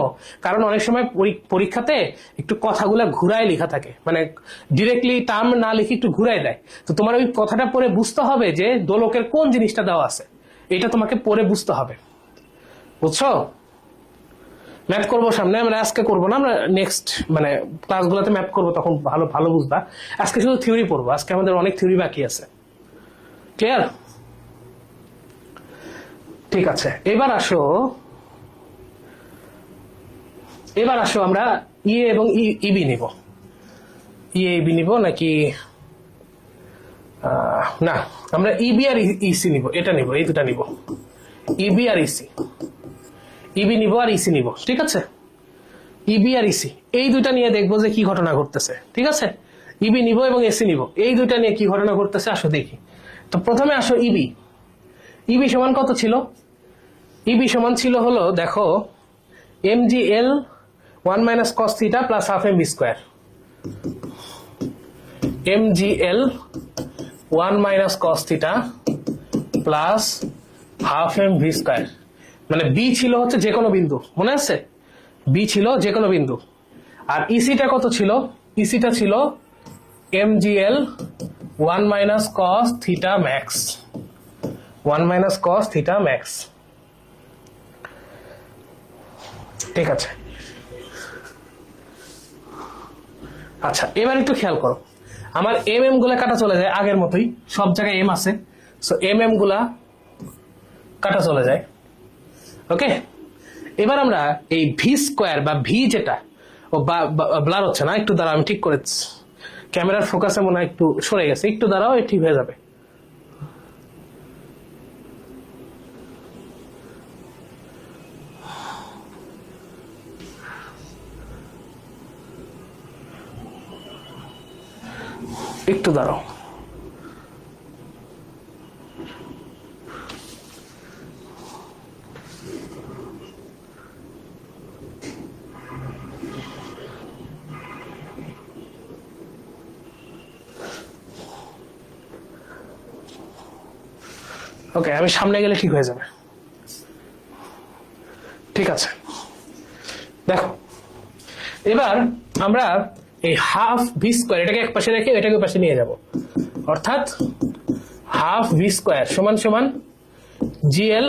কারণ অনেক সময় পরীক্ষাতে একটু কথাগুলো ঘুরায় লেখা থাকে, মানে ডিরেক্টলি টার্ম না লিখে একটু ঘুরাই দেয়। তো তোমার ওই কথাটা পরে বুঝতে হবে যে দোলকের কোন জিনিসটা দেওয়া আছে, এটা তোমাকে পরে বুঝতে হবে, বুঝছো? ম্যাথ করবো সামনে, আমরা আজকে করবো না, আমরা নেক্সট মানে ক্লাসগুলোতে ম্যাথ করবো, তখন ভালো ভালো বুঝবা। আজকে শুধু থিওরি পড়বো, আজকে আমাদের অনেক থিওরি বাকি আছে। ক্লিয়ার? ঠিক আছে, এবার আসো আমরা ইএ এবং ইবি নিব। ইএ ইবি নিব নাকি না, আমরা ইবি আর ইসি নিব, এটা নিব, এই দুটা নিব, ইবি আর ইসি। ইবি নিব আর ইসি নিব, ঠিক আছে? ইবি আর ইসি এই দুইটা নিয়ে দেখবো যে কি ঘটনা ঘটতেছে, ঠিক আছে? ইবি নিব এবং এসি নিব, এই দুইটা নিয়ে কি ঘটনা ঘটতেছে আসো দেখি। তো প্রথমে আসো ইবি। ইবি সমান কত ছিল? ইবি সমান ছিল হলো, দেখো, mgl 1 - cos θ plus half M V square. mgl 1 - cos θ plus half M V square. মানে বি ছিল হচ্ছে যে কোনো বিন্দু, মনে আছে? বি ছিল যে কোনো বিন্দু। আর ইসিটা কত ছিল? ইসিটা ছিল mgl 1 - cos θ max, 1 - cos θ max, ঠিক আছে? আচ্ছা, এবার একটু খেয়াল করো, আমার এম গুলা কাটা চলে যায় আগের মতোই, সব জায়গায় এম আছে, সো এম গুলা কাটা চলে যায়। ওকে, এবার আমরা এই ভি স্কোয়ার বা ভি যেটা, ও ব্লার হচ্ছে না, একটু দাঁড়াও, আমি ঠিক করে, ক্যামেরার ফোকাসে মনে হয় একটু সরে গেছে, একটু দাঁড়াও, ঠিক হয়ে যাবে। একটু দাঁড়াও। ওকে, আমি সামনে গেলে ঠিক হয়ে যাবে, ঠিক আছে? দেখো, এবার আমরা এই হাফ ভি স্কোয়ার এটাকে এক পাশে রেখে এটাকে পাশে নিয়ে যাব, অর্থাৎ হাফ ভি স্কোয়ার সমান সমান GL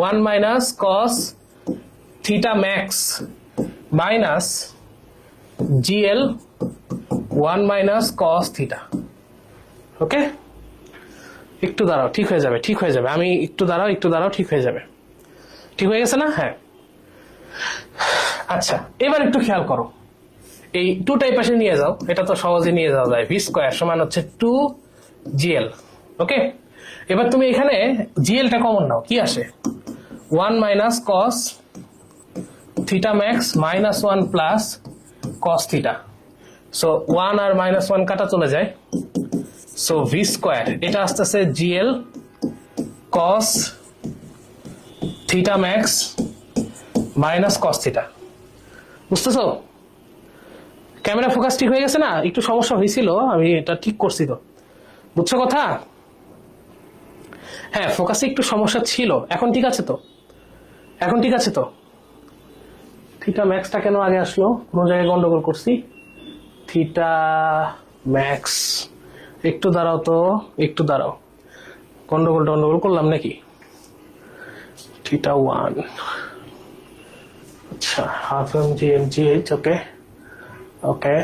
1 - cos θ max minus GL 1 - cos θ। Okay, একটু দাঁড়াও, ঠিক হয়ে যাবে, ঠিক হয়ে যাবে, আমি একটু দাঁড়াও, একটু দাঁড়াও, ঠিক হয়ে যাবে, ঠিক হয়ে গেছে না? হ্যাঁ। আচ্ছা, এবার একটু খেয়াল করো, এই টুটাই পাশে নিয়ে যাও, এটা তো সহজে নিয়ে যাওয়া যায়, ভি স্কোয়ার সমান হচ্ছে 2gl। ওকে, এবার তুমি এখানে জিএলটা কমন নাও, কি আসে? 1 - cos θ max minus 1 plus cos θ। So 1 আর -1 কাটা চলে যায়, সো ভি স্কোয়ার এটা আসতেছে GL cos θ max minus cos θ। বুঝতেছো? ক্যামেরা ফোকাস ঠিক হয়ে গেছে না? একটু সমস্যা হয়েছিল, আমি এটা ঠিক করছি তো, বুঝছো কথা? হ্যাঁ, ফোকাসে একটু সমস্যা ছিল, এখন ঠিক আছে তো? এখন ঠিক আছে তো? থিটা ম্যাক্সটা কেন আগে আসলো? কোন জায়গায় গন্ডগোল করছি? থিটা ম্যাক্স, একটু দাঁড়াও তো, একটু দাঁড়াও, গন্ডগোল করলাম নাকি? থিটা 1, আচ্ছা, half M G M G H, okay okay,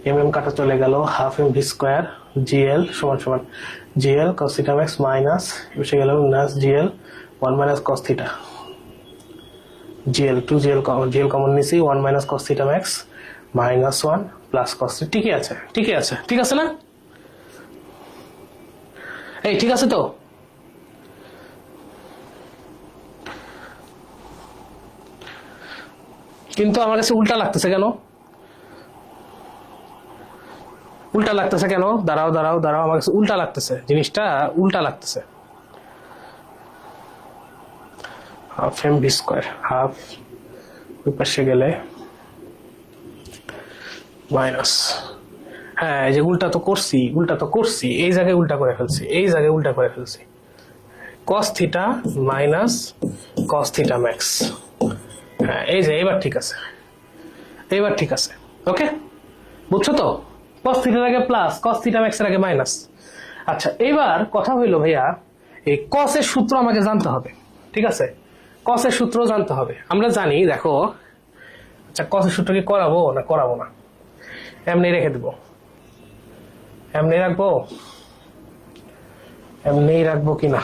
M কাটা চলে গেল, half M V square GL সমান সমান জিএল cos θ ম্যাক্স মাইনাস বসে গেল minus GL 1 - cos θ। GL to GL common নিছি, 1 minus cos theta max minus 1 plus cos theta. ঠিকই আছে, ঠিকই আছে, ঠিক আছে না? এই ঠিক আছে তো? কিন্তু আমার কাছে উল্টা লাগতেছে কেন? উল্টা লাগতেছে কেন? দাঁড়াও দাঁড়াও দাঁড়াও, আমার কাছে উল্টা লাগতেছে, জিনিসটা উল্টা লাগতেছে। Half M V square, half ওই পাশে গেলে মাইনাস, হ্যাঁ এই যে উল্টা তো করছি, এই জায়গায় উল্টা করে ফেলছি, এই জায়গায় উল্টা করে ফেলছি। Cos theta minus cos theta max, হ্যাঁ এই যে এবার ঠিক আছে, এবার ঠিক আছে। ওকে, বুঝছো তো? কস থিটার আগে প্লাস, কস থিটা ম্যাক্সের আগে মাইনাস। আচ্ছা এবার কথা হইলো ভাইয়া, এই কসের সূত্র আমাকে জানতে হবে, ঠিক আছে? কসের সূত্র জানতে হবে। আমরা জানি, দেখো, আচ্ছা কসের সূত্র কি করাবো না করাবো না? এমনি রেখে দেবো, এমনি রাখবো, এমনি রাখবো কিনা?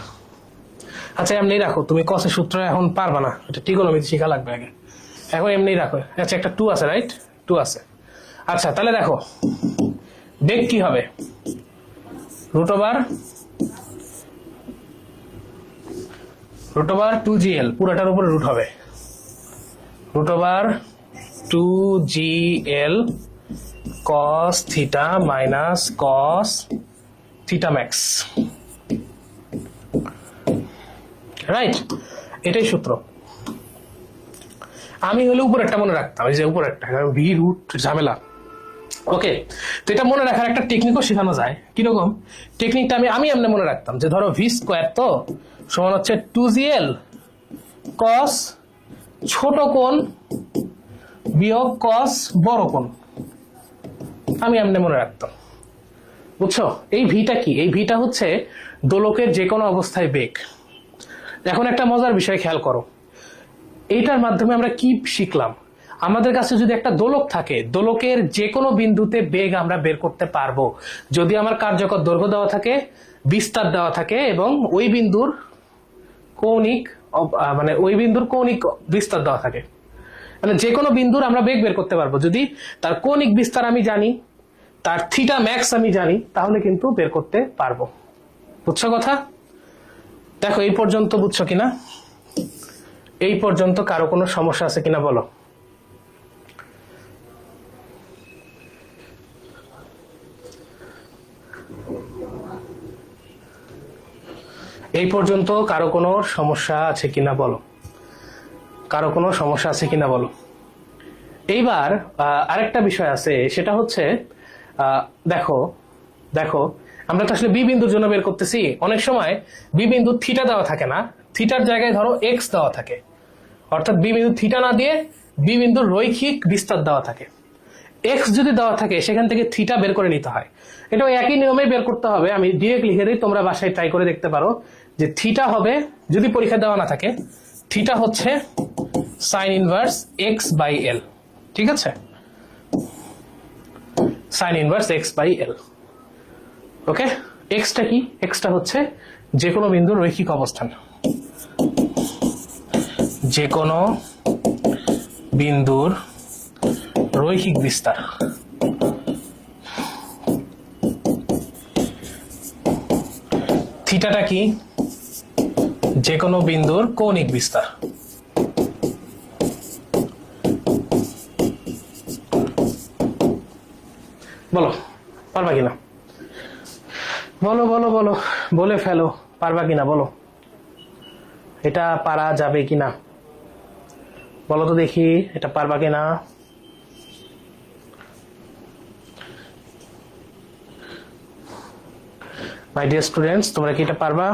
আচ্ছা এমনি রাখো, তুমি কসের সূত্র এখন পারবা না, এটা ট্রিগোনোমেট্রি শিখা লাগবে আগে। এখন এমনি রাখো। আচ্ছা একটা 2 আছে, রাইট? 2 আছে। আচ্ছা তাহলে দেখো বেগ কি হবে, রুট ওভার 2gl, পুরোটার উপরে রুট হবে, root over 2gl cos theta minus cos theta max, right? এটাই সূত্র। আমি হলে উপরেরটা মনে রাখতাম, এই যে উপরেরটা, কারণ ভি রুট ঝামেলা। ওকে, তো এটা মনে রাখার একটা টেকনিকও শেখানো যায়। কিরকম টেকনিকটা? আমি এমনি মনে রাখতাম যে ধরো ভি স্কোয়ার তো সমান হচ্ছে 2gl cos ছোট কোণ বিয়োগ cos বড় কোণ, আমি এমনি মনে রাখতাম। বুঝছো? এই ভিটা কি? এই ভিটা হচ্ছে দোলকের যে কোনো অবস্থায় বেগ। এখন একটা মজার বিষয় খেয়াল করো, এইটার মাধ্যমে আমরা কি শিখলাম? আমাদের কাছে যদি একটা দোলক থাকে, দোলকের যে কোনো বিন্দুতে বেগ আমরা বের করতে পারবো যদি আমার কার্যকর দৈর্ঘ্য দেওয়া থাকে, বিস্তার দেওয়া থাকে এবং ওই বিন্দুর কৌণিক মানে ওই বিন্দুর কৌণিক বিস্তার দেওয়া থাকে। মানে যে কোনো বিন্দুর আমরা বেগ বের করতে পারবো যদি তার কৌণিক বিস্তার আমি জানি, তার থিটা ম্যাক্স আমি জানি, তাহলে কিন্তু বের করতে পারবো। বুঝছো কথা? দেখো এই পর্যন্ত বুঝছো কিনা? এই পর্যন্ত কারো কোনো সমস্যা আছে কিনা বলো? এই পর্যন্ত কারো কোনো সমস্যা আছে কিনা বলো? কারো কোনো সমস্যা আছে কিনা বলো? এইবার আরেকটা বিষয় আছে, সেটা হচ্ছে দেখো দেখো আমরা তো আসলে বি বিন্দুর জন্য বের করতেছি। অনেক সময় বি বিন্দু থিটা দেওয়া থাকে না, থিটার জায়গায় ধরো এক্স দেওয়া থাকে, অর্থাৎ বি বিন্দু থিটা না দিয়ে বি বিন্দুর রৈখিক বিস্তার দেওয়া থাকে। এক্স যদি দেওয়া থাকে সেখান থেকে থিটা বের করে নিতে হয়। এটাও একই নিয়মে বের করতে হবে, আমি ডিরেক্ট লিখে দিই, তোমরা বাসায় ট্রাই করে দেখতে পারো। যে থিটা হবে, যদি পরীক্ষা দেওয়া না থাকে, থিটা হচ্ছে sine inverse x by l, ঠিক আছে? Sine inverse x by l. Okay, এক্সটা কি? এক্সটা হচ্ছে যে কোনো বিন্দুর রৈখিক অবস্থান, যে কোনো বিন্দুর রৈখিক বিস্তার। থিটাটা কি? যে কোনো বিন্দুর কৌণিক বিস্তার। বলো পারবা কিনা? বলো বলো বলো, বলে ফেলো, পারবা কিনা বলো? এটা পারা যাবে কিনা বলো তো দেখি, এটা পারবা কিনা? মাই ডিয়ার স্টুডেন্টস, তোমরা কি এটা পারবা?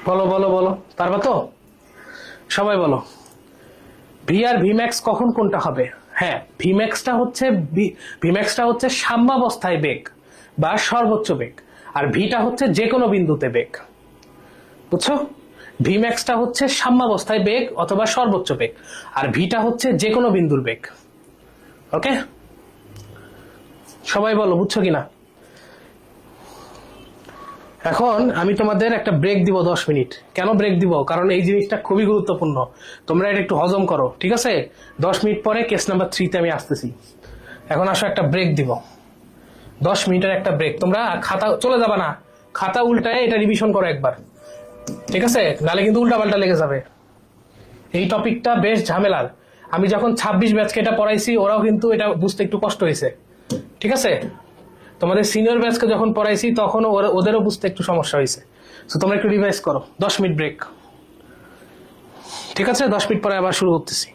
বলো বলো বলো, পারবা তো? সবাই বলো। ভি আর ভিম্যাক্স কখন কোনটা হবে? হ্যাঁ, ভিম্যাক্সটা হচ্ছে সাম্যাবস্থায় বেগ বা সর্বোচ্চ বেগ, আর ভিটা হচ্ছে যে কোনো বিন্দুতে বেগ। বুঝছো? ভিম্যাক্সটা হচ্ছে সাম্যাবস্থায় বেগ অথবা সর্বোচ্চ বেগ, আর ভিটা হচ্ছে যে কোনো বিন্দুর বেগ। ওকে, সবাই বলো বুঝছো কিনা? এখন আমি তোমাদের একটা ব্রেক দিব 10 মিনিট। কেন ব্রেক দিব? কারণ এই জিনিসটা খুবই গুরুত্বপূর্ণ, তোমরা এটা একটু হজম করো, ঠিক আছে? 10 মিনিট পরে কেস নাম্বার 3 আমি আসতেছি। এখন আসো, একটা ব্রেক দিব, 10 মিনিটের একটা ব্রেক। তোমরা খাতা চলে যাবা না, খাতা উল্টায় এটা রিভিশন করো একবার, ঠিক আছে? নালে কিন্তু উল্টা পাল্টা লেগে যাবে। এই টপিকটা বেশ ঝামেলার। আমি যখন 26 ব্যাচকে এটা পড়াইছি, ওরাও কিন্তু এটা বুঝতে একটু কষ্ট হয়েছে, ঠিক আছে? তোমাদের সিনিয়র ব্যাচকে যখন পড়াইছি তখন ওদেরও বুঝতে একটু সমস্যা হয়েছে। তো তোমরা একটু রিভাইজ করো। 10 মিনিট ব্রেক, ঠিক আছে? 10 মিনিট পরে আবার শুরু করতেছি।